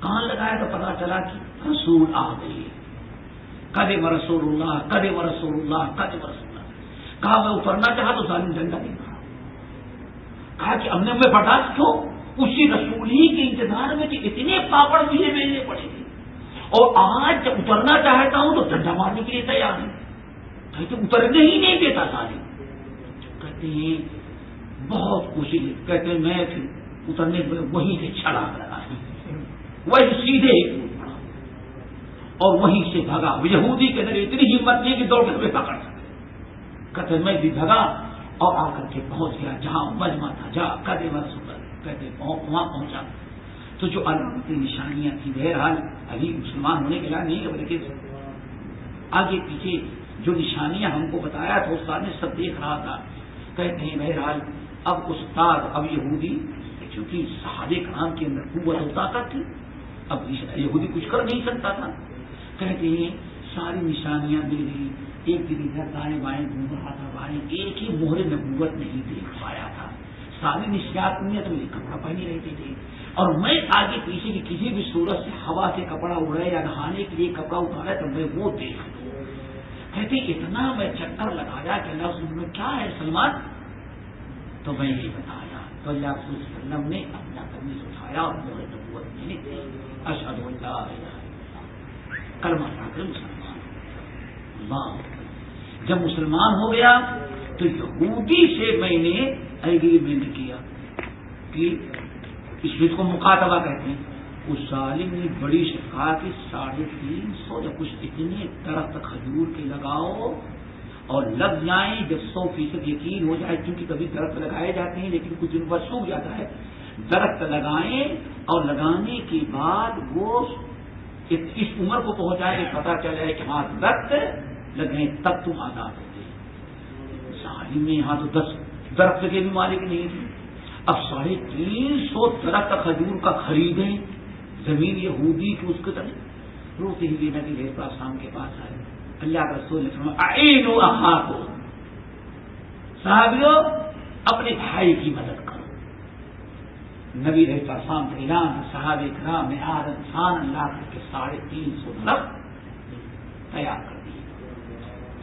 S5: کان لگایا تو پتا چلا کہ رسول آ گئی. قدم رسول اللہ قدم رسول اللہ قدم رسول اللہ. کہا میں اترنا چاہا تو ظالم ڈنڈا نہیں پڑا. کہا کہ ہم نے میں برداشت کیوں؟ اسی رسول ہی کے انتظار میں کہ اتنے پاپڑ مجھے بیچنے پڑے تھے، اور آج جب اترنا چاہتا ہوں تو ڈنڈا مارنے کے لیے تیار ہے. کہتے اترنے ہی نہیں دیتا ظالم. کہتے ہیں بہت کوشش، کہتے ہیں میں پھر اترنے وہیں سے چھلانگ لگا، وہی سیدھے پڑا اور وہیں سے بھگا. یہودی کے اندر اتنی ہمت نہیں کہ دوڑ کر میں پکڑ سکے. کہتے میں بھی بھگا اور آ کر کے پہنچ گیا جہاں مجمع تھا. جا قدم رسول اللہ، کہتے وہاں پہنچا تو جو علامتی نشانیاں تھیں، بہرحال ابھی مسلمان ہونے کے بعد نہیں، بلکہ آگے پیچھے جو نشانیاں ہم کو بتایا تو استاد نے سب دیکھ رہا تھا. کہتے ہیں بہرحال اب استاد اب یہودی، چونکہ صحابہ کرام کے اندر قوت و طاقت تھی، اب یہودی کچھ کر نہیں سکتا تھا. کہتے ہیں ساری نشانیاں مل گئی. ایک دن ادھر دائیں بائیں گھوم رہا تھا، بائیں ایک ہی مہر نبوت نہیں دیکھ پایا تھا. ساری نشیات میں تو میرے کپڑا پہنے رہتے تھے، اور میں آگے پیچھے کی کسی بھی صورت سے ہوا سے کپڑا اڑے یا نہانے کے لیے کپڑا اتارا تو میں وہ دیکھ لوں. کہتے اتنا میں چکر لگایا کہ اللہ رسول میں کیا ہے سلمان؟ تو میں یہ بتایا تو اللہ رسول صلی اللہ علیہ وسلم نے اپنا قمیص اٹھایا اور مہر نبوت میں نے اشہد ان لا الہ الا اللہ کلمہ پڑھ کر مسلمان. اللہ جب مسلمان ہو گیا تو یہودی سے میں نے ایگریمنٹ کیا کہ اس چیز کو مکاتبہ کہتے ہیں. اس ظالم نے بڑی شفقت کی 350 یا کچھ اتنے درخت کھجور کے لگاؤ اور لگ جائیں. جب 100% یقین ہو جائے، کیونکہ کبھی درخت لگائے جاتے ہیں لیکن کچھ دن بعد سوکھ جاتا ہے، درخت لگائیں اور لگانے کے بعد وہ اس عمر کو پہنچائے کہ پتا چلے کہ ہاں درخت لگیں تب تم آزاد ہو گئے. ظالم میں یہاں تو 10 درخت کے بھی مالک نہیں تھے. اب 350 درخت کھجور کا خریدیں زمین یہودی کی. اس کے طرح روتے ہوئے نبی علیہ السلام کے پاس آئے. اللہ کا رسول نے فرمایا اعینوا اخاکم، صحابیوں اپنے بھائی کی مدد کرو. نبی علیہ السلام کا اعلان، صحابہ کرام نے آدم اللہ کر کے 350 درخت تیار کر دیے.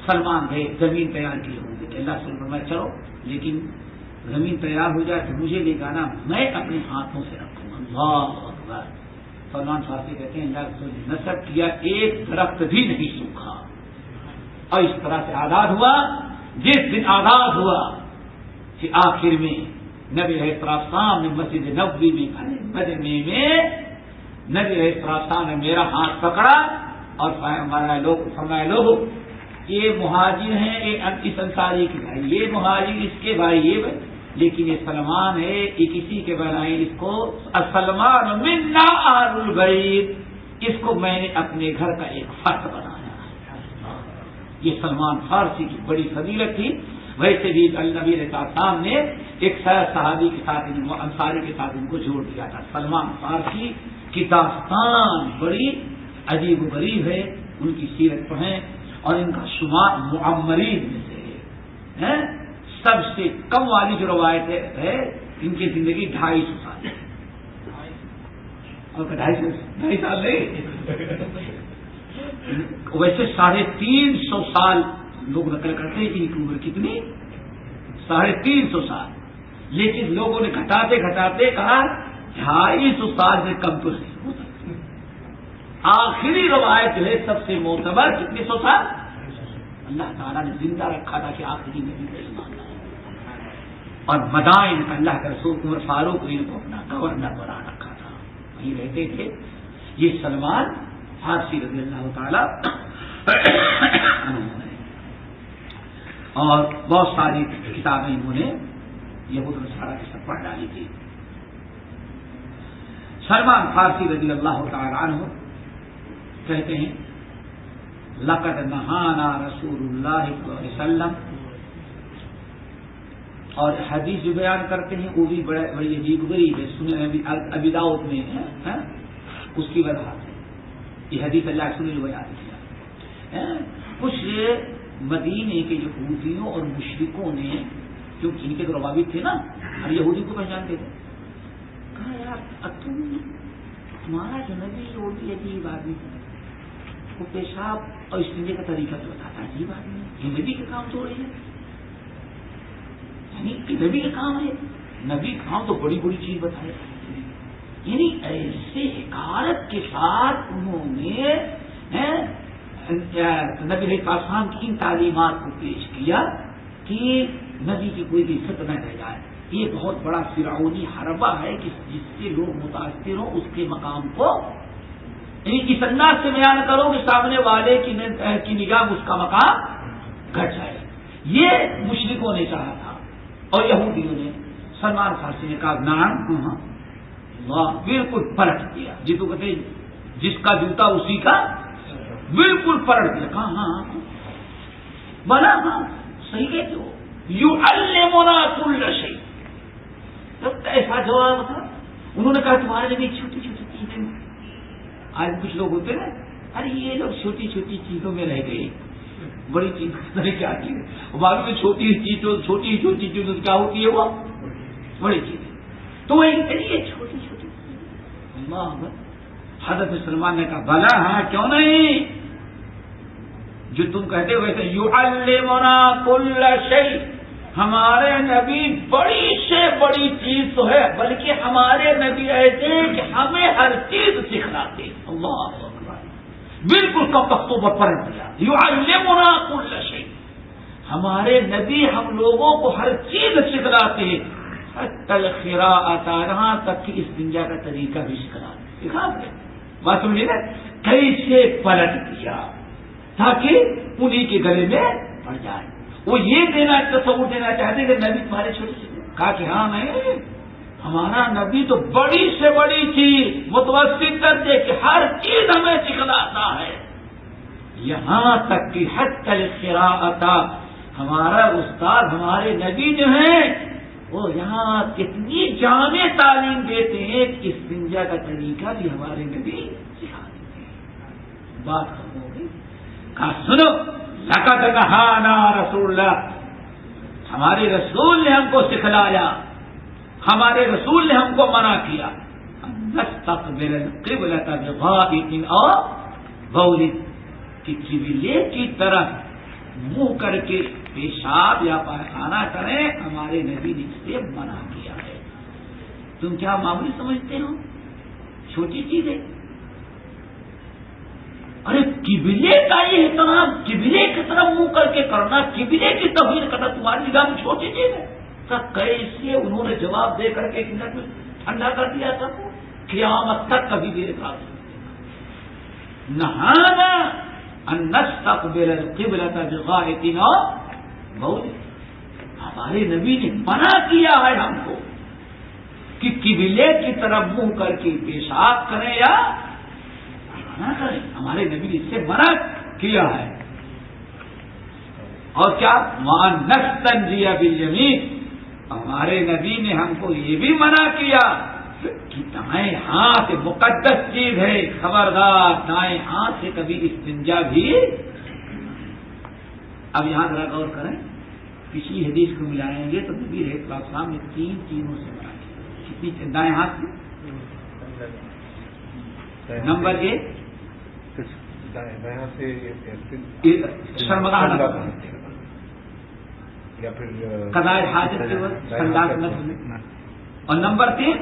S5: سلمان گئے زمین تیار کی ہوگی کہ اللہ سے فرمایا چلو لیکن زمین تیار ہو جائے تو مجھے لے جانا، میں اپنے ہاتھوں سے رکھوں گا. اللہ اکبر. سلمان فارسی کہتے ہیں اللہ رسول نے نصب کیا، ایک درخت بھی نہیں سوکھا. اور اس طرح سے آزاد ہوا. جس دن آزاد ہوا کہ آخر میں نبی علیہ السلام نے مسجد نبوی میں مدینے میں نبی علیہ السلام نے میرا ہاتھ پکڑا اور فرمایا لوگوں یہ مہاجر ہیں، اس انصاری کے بھائی، یہ مہاجر اس کے بھائی، یہ بھائی، لیکن یہ سلمان ہے، یہ کسی کے بنائے. اس کو سلمان منا اہل البیت، اس کو میں نے اپنے گھر کا ایک فرد بنایا. یہ سلمان فارسی کی بڑی فضیلت تھی. ویسے بھی نبی علیہ السلام نے ایک صحابی کے ساتھ انصاری کے ساتھ ان کو جوڑ دیا تھا. سلمان فارسی کی داستان بڑی عجیب و غریب ہے. ان کی سیرت پڑھیں اور ان کا شمار معمرین میں سے ہے. سب سے کم والی جو روایت ہے ان کی زندگی 250 سال ہے. اور 250 سال نہیں ویسے 350 سال لوگ نقل کرتے ہیں. ان کی عمر کتنی؟ 350 سال. لیکن لوگوں نے گھٹاتے گھٹاتے کہا 250 سال سے کم تو نہیں ہو سکتی. آخری روایت جو ہے سب سے معتبر کتنے 100 سال اللہ تعالیٰ نے زندہ رکھا تھا کہ آخری نبی کا ایمان آئے. اور مدائن اللہ کے رسول عمر فاروق نے ان کو اپنا گورنر بنا رکھا تھا، وہیں رہتے تھے. یہ سلمان فارسی رضی اللہ تعالیٰ اور بہت ساری کتابیں انہوں نے یہود نصارہ کے سب پڑھ ڈالی تھی. سلمان فارسی رضی اللہ تعالی عنہ کہتے ہیں لقد نہانا رسول اللہ صلی اللہ علیہ وسلم، اور حدیث جو بیان کرتے ہیں وہ بھی بڑی عجیب غریب ہے. سنن ابی داؤد میں ہے اس کی وجہ سے یہ حدیث اللہ کے رسول جو بیان کیا. کچھ مدینے کے یہودیوں اور مشرکوں نے، کیونکہ ان کے تو روابط تھے نا، ہر یہودی کو پہچانتے تھے، کہا یار تمہارا جو نبی وہ بھی عجیب آدمی ہے، وہ پیشاب اور استنجے کا طریقہ تو بتاتا عجیب آدمی ہے، یہ نبی کے کام تو رہے ہیں، یعنی نبی کا کام ہے، نبی کام تو بڑی بڑی چیز بتائے. یعنی ایسے حکارت کے ساتھ انہوں نے نبی علیہ السلام کی ان تعلیمات کو پیش کیا کہ نبی کی کوئی عزت نہ رہ جائے. یہ بہت بڑا فرعونی حربہ ہے کہ جس سے لوگ متاثر ہوں، اس کے مقام کو یعنی اس انداز سے بیان کرو کہ سامنے والے کی نگاہ میں اس کا مقام گھٹ جائے. یہ مشرکوں نے چاہا تھا اور یہودیوں نے. سلمان فارسی نے کہا نام بالکل پلٹ دیا. جی تو کہتے جس کا جوتا اسی کا بالکل پلٹ دیا. کہاں ہاں بنا ہاں صحیح کہتے ہو. یعلمنا کل شیء. ایسا جواب تھا. انہوں نے کہا تمہارے لیے چھوٹی چھوٹی چیزیں. آج کچھ لوگ ہوتے ہیں ارے یہ لوگ چھوٹی چھوٹی چیزوں میں رہ گئے، بڑی چیز کیا چیز ہے. معلوم ہے چھوٹی چھوٹی چیزوں کیا ہوتی ہے وہ بڑی چیز ہے. تو وہی یہ چھوٹی چھوٹی اللہ. حضرت سلمان نے کہا بھلا ہاں کیوں نہیں، جو تم کہتے ہو ویسے یعلمنا کل شیء. ہمارے نبی بڑی سے بڑی چیز تو ہے، بلکہ ہمارے نبی ایسے کہ ہمیں ہر چیز سکھلاتے. اللہ اکبر. بالکل کم وقتوں پر پلٹ دیا. یعلمنا کل شیء. ہمارے نبی ہم لوگوں کو ہر چیز سکھلاتے ہیں، حتی القراءۃ، یہاں تک کہ استنجا کا طریقہ بھی سکھلاتے. بات سمجھے نا کیسے پلٹ دیا تاکہ انہی کے گلے میں پڑ جائے. وہ یہ تصور دینا چاہتے کہ نبی تمہارے چھوٹے چھوٹے. کہا کہ ہاں نہیں، ہمارا نبی تو بڑی سے بڑی چیز متوسط درجے کہ ہر چیز ہمیں سکھلاتا ہے. یہاں تک کہ حتی القراءۃ، ہمارا استاد ہمارے نبی جو ہیں وہ یہاں کتنی جامع تعلیم دیتے ہیں کہ استنجا کا طریقہ بھی ہمارے نبی سکھا دیتے ہیں. بات ختم ہو گئی. کہا سنو لقد نہانا رسول اللہ، ہمارے رسول نے ہم کو سکھلایا، ہمارے رسول نے ہم کو منع کیا نستقبل القبلۃ بغائط اور بول، کہ قبلے کی طرف منہ کر کے پیشاب یا پائخانہ کریں. ہمارے نبی نے اس سے منع کیا ہے. تم کیا معمولی سمجھتے ہو، چھوٹی چیز ہے. ارے قبلے کا یہ احترام، قبلے کی طرف منہ کر کے کرنا، قبلے کی توہین کرنا تمہاری نگاہ میں چھوٹی چیز ہے. کیسے انہوں نے جواب دے کر کے ٹھنڈا کر دیا تھا. قیامت تک کبھی بھی اعتراض نہانا ان نستقبل القبلۃ بغائط اور بول. ہمارے نبی نے منع کیا ہے ہم کو کہ قبلے کی طرف منہ کر کے پیشاب کریں یا نہ کریں. ہمارے نبی نے اس سے منع کیا ہے. اور کیا وان نستنجی بالیمین، ہمارے نبی نے ہم کو یہ بھی منع کیا کہ دائیں ہاتھ مقدس چیز ہے، خبردار دائیں ہاتھ سے کبھی استنجا بھی. اب یہاں ذرا غور کریں، پچھلی حدیث کو ملائیں گے تو نبی علیہ السلام نے 3 چیزوں سے منع کیا. کتنی دائیں ہاتھ سے؟ نمبر 1 شرمگاہ
S6: یا پھر
S5: قضاء حاجت کے وقت سنداز نظر میں. اور نمبر 3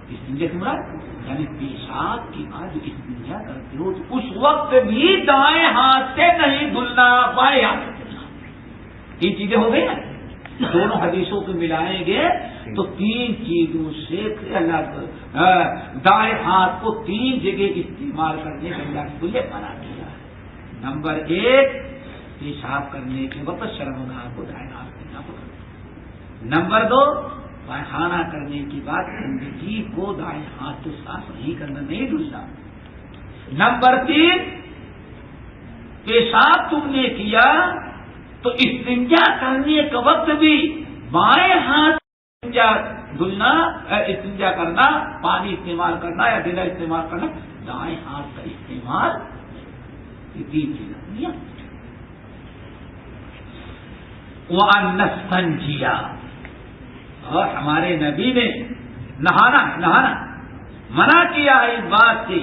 S5: استنجا سے مراد یعنی پیشاب کے بعد جو استنجا کرتے ہو تو اس وقت بھی دائیں ہاتھ سے نہیں دھلنا، بائیں ہاتھ سے دھلنا. یہ چیزیں ہو گئی نا. دونوں حدیثوں کو ملائیں گے تو 3 چیزوں سے اللہ دائیں ہاتھ کو 3 جگہ استعمال کرنے کے اللہ کو یہ منع کیا ہے. نمبر 1 پیشاب کرنے کے وقت شرمگاہ کو دائیں ہاتھ سے نہ پکڑنا. نمبر 2 پائخانہ کرنے کے بعد گندگی کو دائیں ہاتھ تو صاف نہیں کرنا، نہیں دھلنا۔ نمبر 3 پیشاب تم نے کیا تو استنجا کرنے کے وقت بھی بائیں ہاتھ استنجا کرنا، پانی استعمال کرنا یا ڈیلا استعمال کرنا، دائیں ہاتھ کا استعمال، یہ 3 چیزیں۔ وَأَن نَسْتَنْجِيَ، اور ہمارے نبی نے نہانا منع کیا ہے اس بات سے،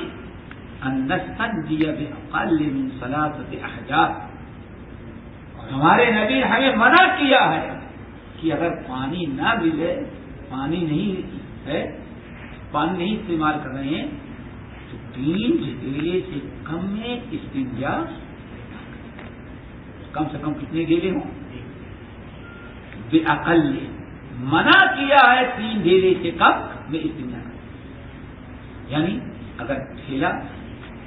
S5: ان نستنجی بأقل من 3 احجار، اور ہمارے نبی نے ہمیں منع کیا ہے کہ اگر پانی نہ ملے، پانی نہیں استعمال کر رہے ہیں تو 3 ڈھیلے سے کم میں استنجا، کم سے کم کتنے ڈھیلے ہوں؟ بأقل، منع کیا ہے 3 ڈھیلے سے کم میں استنجا کرنا۔ یعنی اگر ڈھیلا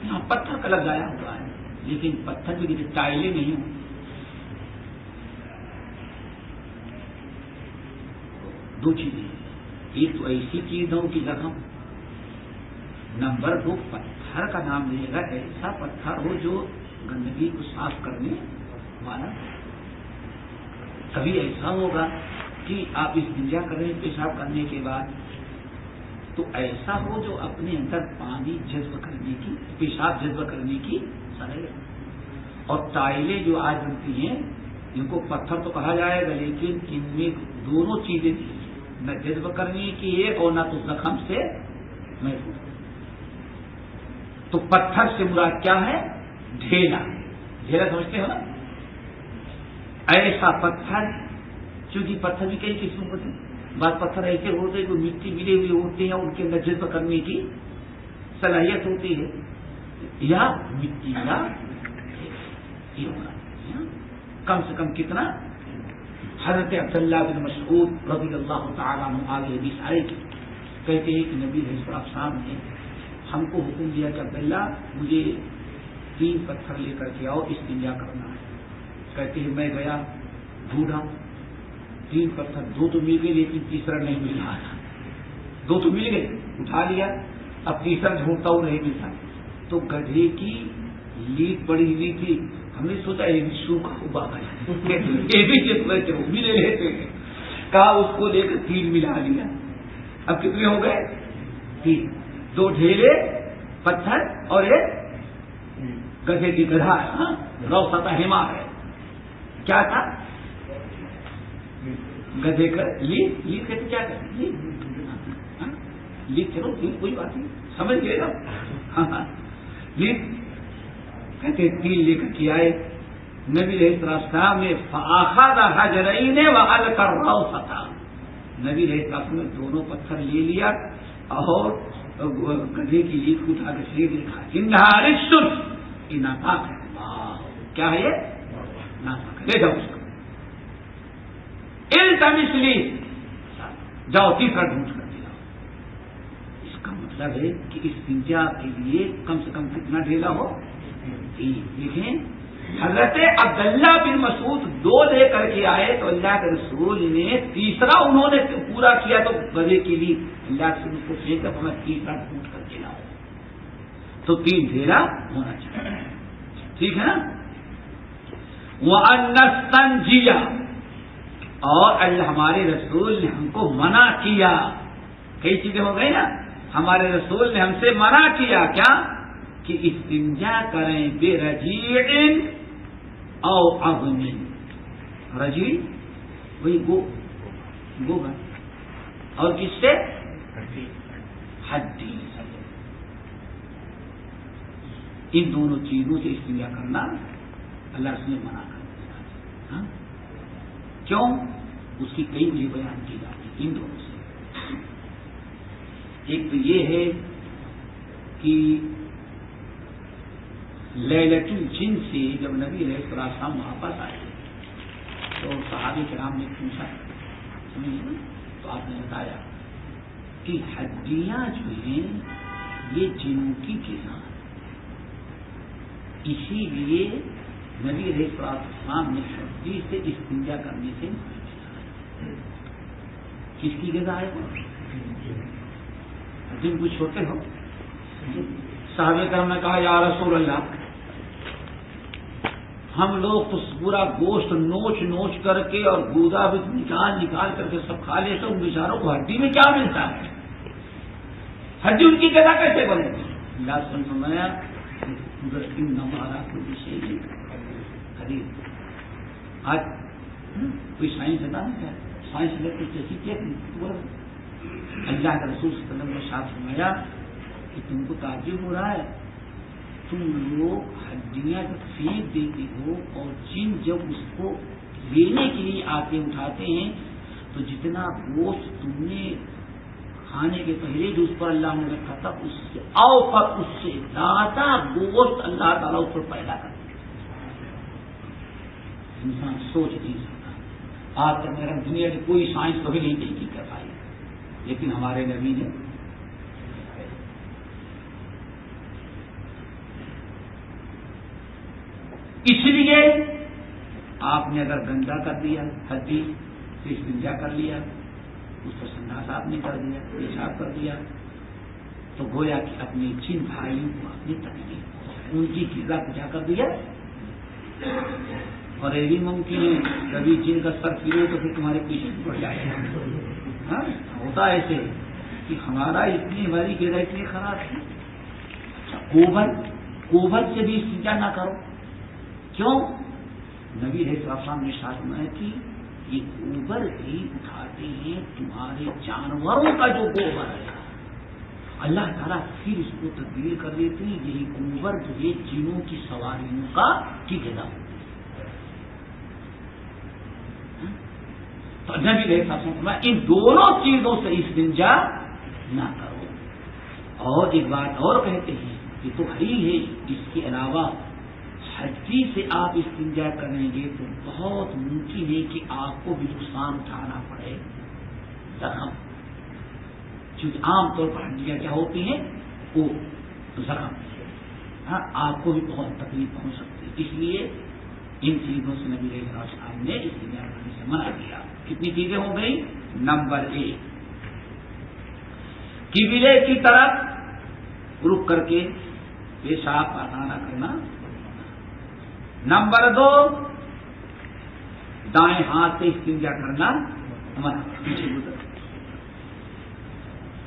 S5: یہاں پتھر کا لگایا ہوا ہے، لیکن پتھر بھی کسی ٹائلیں نہیں ہوں، دو چیزیں، ایک تو ایسی چیز ہو کہ زخم، نمبر 2 پتھر کا نام لے گا ایسا پتھر ہو جو گندگی کو صاف کرنے والا۔ کبھی ایسا ہوگا کہ آپ استنجا کر رہے ہیں پیشاب کرنے کے بعد، تو ایسا ہو جو اپنے اندر پانی جذب کرنے کی، پیشاب جذب کرنے کی صلاحیت۔ اور ٹائلیں جو آج بنتی ہیں ان کو پتھر تو کہا جائے گا، لیکن ان میں دونوں چیزیں تھیں، نہ جذب کرنے کی ہے اور نہ تو زخم سے محفوظ۔ تو پتھر سے مراد کیا ہے؟ ڈھیلا، ڈھیلا سمجھتے ہو نا؟ ایسا پتھر، چونکہ پتھر بھی کئی قسم ہوتے ہیں، بعض پتھر ایسے ہوتے ہیں جو مٹی ملے ہوئے ہوتے ہیں، ان کے اندر جذب کرنے کی صلاحیت ہوتی ہے، یا مٹی یا کم سے کم کتنا؟ حضرت عبداللہ بن مسعود رضی اللہ تعالیٰ عنہ آگے حدیث آئے گی، کہتے ہیں کہ نبی علیہ السلام نے ہم کو حکم دیا کہ عبداللہ مجھے 3 پتھر لے کر کے آؤ، استنجا کرنا ہے۔ کہتے ہیں میں گیا، ڈھونڈا 3 پتھر، 2 تو مل گئے لیکن تیسرا نہیں مل رہا تھا۔ 2 تو مل گئے، اٹھا لیا، اب تیسرا ڈھونڈتا ہوں نہیں ملتا، تو گدھے کی لیٹ پڑی ہوئی تھی، ہم نے سوچا یہ بھی سوکھا ہوا ہے، یہ بھی ملے لیتے ہیں، کہا اس کو لے کر 3 ملا لیا۔ اب کتنے ہو گئے؟ 3، 2 ڈھیلے پتھر اور ایک گدھے کی گدھا ہے، روستا حمار ہے، کیا تھا؟ گدھے کا لیٹ کہتے کیا کرتے؟ لیٹ، چلو کوئی بات نہیں، سمجھ گئے نا؟ لیٹ کہتے 3 لے کر کے آئے نبی علیہ السلام نے، فأخذ حجرین وألقى الروثة، نبی علیہ السلام نے دونوں پتھر لے لیا اور گدھے کی لیٹ کو اٹھا کر پھینک دیا، انھا رجس، یہ ناپاک ہے۔ کیا ہے یہ؟ ناپاک ہے، لے جاؤ اس کو، التمس لی، جاؤ تیسرا ڈھونڈ کر دیا۔ اس کا مطلب ہے کہ استنجا کے لیے کم سے کم کتنا ڈھیلا ہو؟ دیکھیں حضرت عبداللہ بن مسعود 2 لے کر کے آئے تو اللہ کے رسول نے تیسرا انہوں نے پورا کیا، تو گدھے کے لیے اللہ سے اس کو پھینک کر ہمیں تیسرا ڈھونڈ کر کے لاؤ، تو 3 ڈھیلا ہونا چاہیے، ٹھیک ہے نا؟ وَأَن نَسْتَنْجِيَ، اور اللہ ہمارے رسول نے ہم کو منع کیا، کئی چیزیں ہو گئی نا، ہمارے رسول نے ہم سے منع کیا کیا؟ کہ استنجا کریں بے رجیع او عظم، رجیع وہی گوگا، اور کس سے؟ ہڈی، ان دونوں چیزوں سے استنجا کرنا اللہ رسول نے منع کر دیا۔ کیوں؟ اس کی کئی وجہ بیان کی جاتی ان دونوں سے۔ ایک تو یہ ہے کہ لیلۃ الجن سے جب نبی علیہ السلام واپس آئے تو صحابہ کرام نے پوچھا، تو آپ نے بتایا کہ ہڈیاں جو ہیں یہ جنوں کی غذا، اسی لیے نبی علیہ السلام نے ہڈی سے استنجا کرنے سے کس کی غذا ہے؟ تم کچھ ہوتے ہو؟ صحابہ کرام نے کہا یا رسول اللہ ہم لوگ تو پورا گوشت نوچ نوچ کر کے اور گودا بھی نکال کر کے سب کھا لیتے، ان بیچاروں کو ہڈی میں کیا ملتا ہے؟ ہڈی ان کی غذا کیسے بنے گی؟ اللہ سن فرمایا ہمارا کوئی شے نہیں خرید آج کوئی سائنس ہے نا کیا سائنس نے کچھ ایسی کیا اللہ کے رسول صلی اللہ علیہ وسلم نے شاہ فرمایا کہ تم کو تعجب ہو رہا ہے، تم لوگ ہڈیاں جب پھینک دیتے ہو اور جن جب اس کو لینے کے لیے آتے اٹھاتے ہیں تو جتنا گوشت تم نے کھانے کے پہلے جو اس پر اللہ نے رکھا تھا اس سے اوپر اس سے زیادہ گوشت اللہ تعالیٰ اس پر پیدا کرتا ہے۔ انسان سوچ نہیں سکتا، آج تک میرا دنیا کی کوئی سائنس کبھی نہیں تحقیق کر پائی، لیکن ہمارے نبی نے اس لیے آپ نے اگر گندا کر دیا ہڈی تو استنجا کر لیا، اس پر سناس آپ نے کر دیا، پیشاب کر دیا، تو گویا کہ اپنے جن بھائیوں کو اپنی تکلیف ان کی غذا پہنچا کر دیا۔ اور یہ بھی ممکن ہے کبھی جن کا سر پھرے تو پھر تمہارے پیچھے پڑ جائے گا۔ ہوتا ایسے کہ ہمارا ہماری غذا اتنی خراب ہے۔ کوبر سے بھی استنجا نہ کرو، کیوں؟ نبی علیہ السلام نے ارشاد فرمایا کہ یہ گوبر بھی اٹھاتے ہیں تمہارے جانوروں کا جو گوبر ہے، اللہ تعالیٰ پھر اس کو تبدیل کر دیتے ہیں، یہی گوبر جو ہے جنوں کی سواریوں کا کی غذا ہوتی ہے۔ تو نبی علیہ السلام نے ان دونوں چیزوں سے استنجا نہ کرو۔ اور ایک بات اور کہتے ہیں کہ تو ہی ہے، اس کے علاوہ ہڈی سے آپ استنجا کریں گے تو بہت ممکن ہے کہ آپ کو بھی نقصان اٹھانا پڑے، زخم، کیونکہ عام طور پر ہڈیاں کیا ہوتی ہیں وہ زخم، آپ کو بھی بہت تکلیف پہنچ سکتی ہے۔ اس لیے ان چیزوں سے نبی علیہ السلام نے استنجا کرنے سے منع کیا۔ کتنی چیزیں ہو گئی؟ نمبر 1 قبلے کی طرف رک کر کے پیشاب پاخانہ کرنا، نمبر 2 دائیں ہاتھ سے استنجا کرنا منع، پیچھے گزر،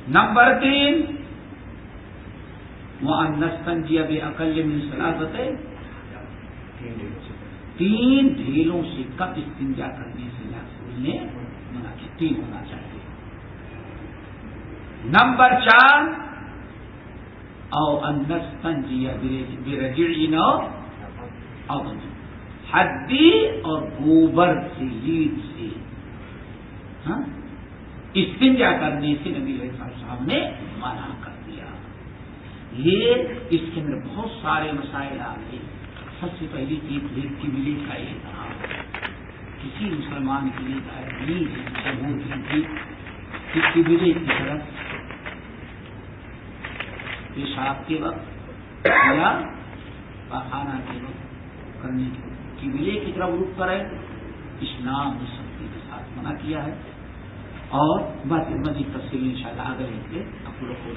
S5: نمبر 3 وَأَن نَسْتَنْجِيَ بِأَقَلِّ مِنْ ثَلَاثَةٍ 3 ڈھیلوں سے کم استنجا کرنے سے رسول نے منع کیا، 3 ہونا چاہیے۔ نمبر 4 او ان نستنجی برجعین او ہڈی اور گوبر سے لیڈ سے استنجا کرنے سے نبی علیہ السلام نے منع کر دیا۔ یہ اس کے اندر بہت سارے مسائل آ گئے۔ سب سے پہلی چیز قبلے کا احترام، کسی مسلمان کے لیے نہیں کہ قبلے کی طرف پیشاب کے وقت یا پاخانہ کے وقت کرنے کی قبلے کی طرف رخ کرے، اسلام نے سختی کے ساتھ منع کیا ہے۔ اور مزید تفصیل انشاءاللہ اگر ہے کہ آپ لوگ کو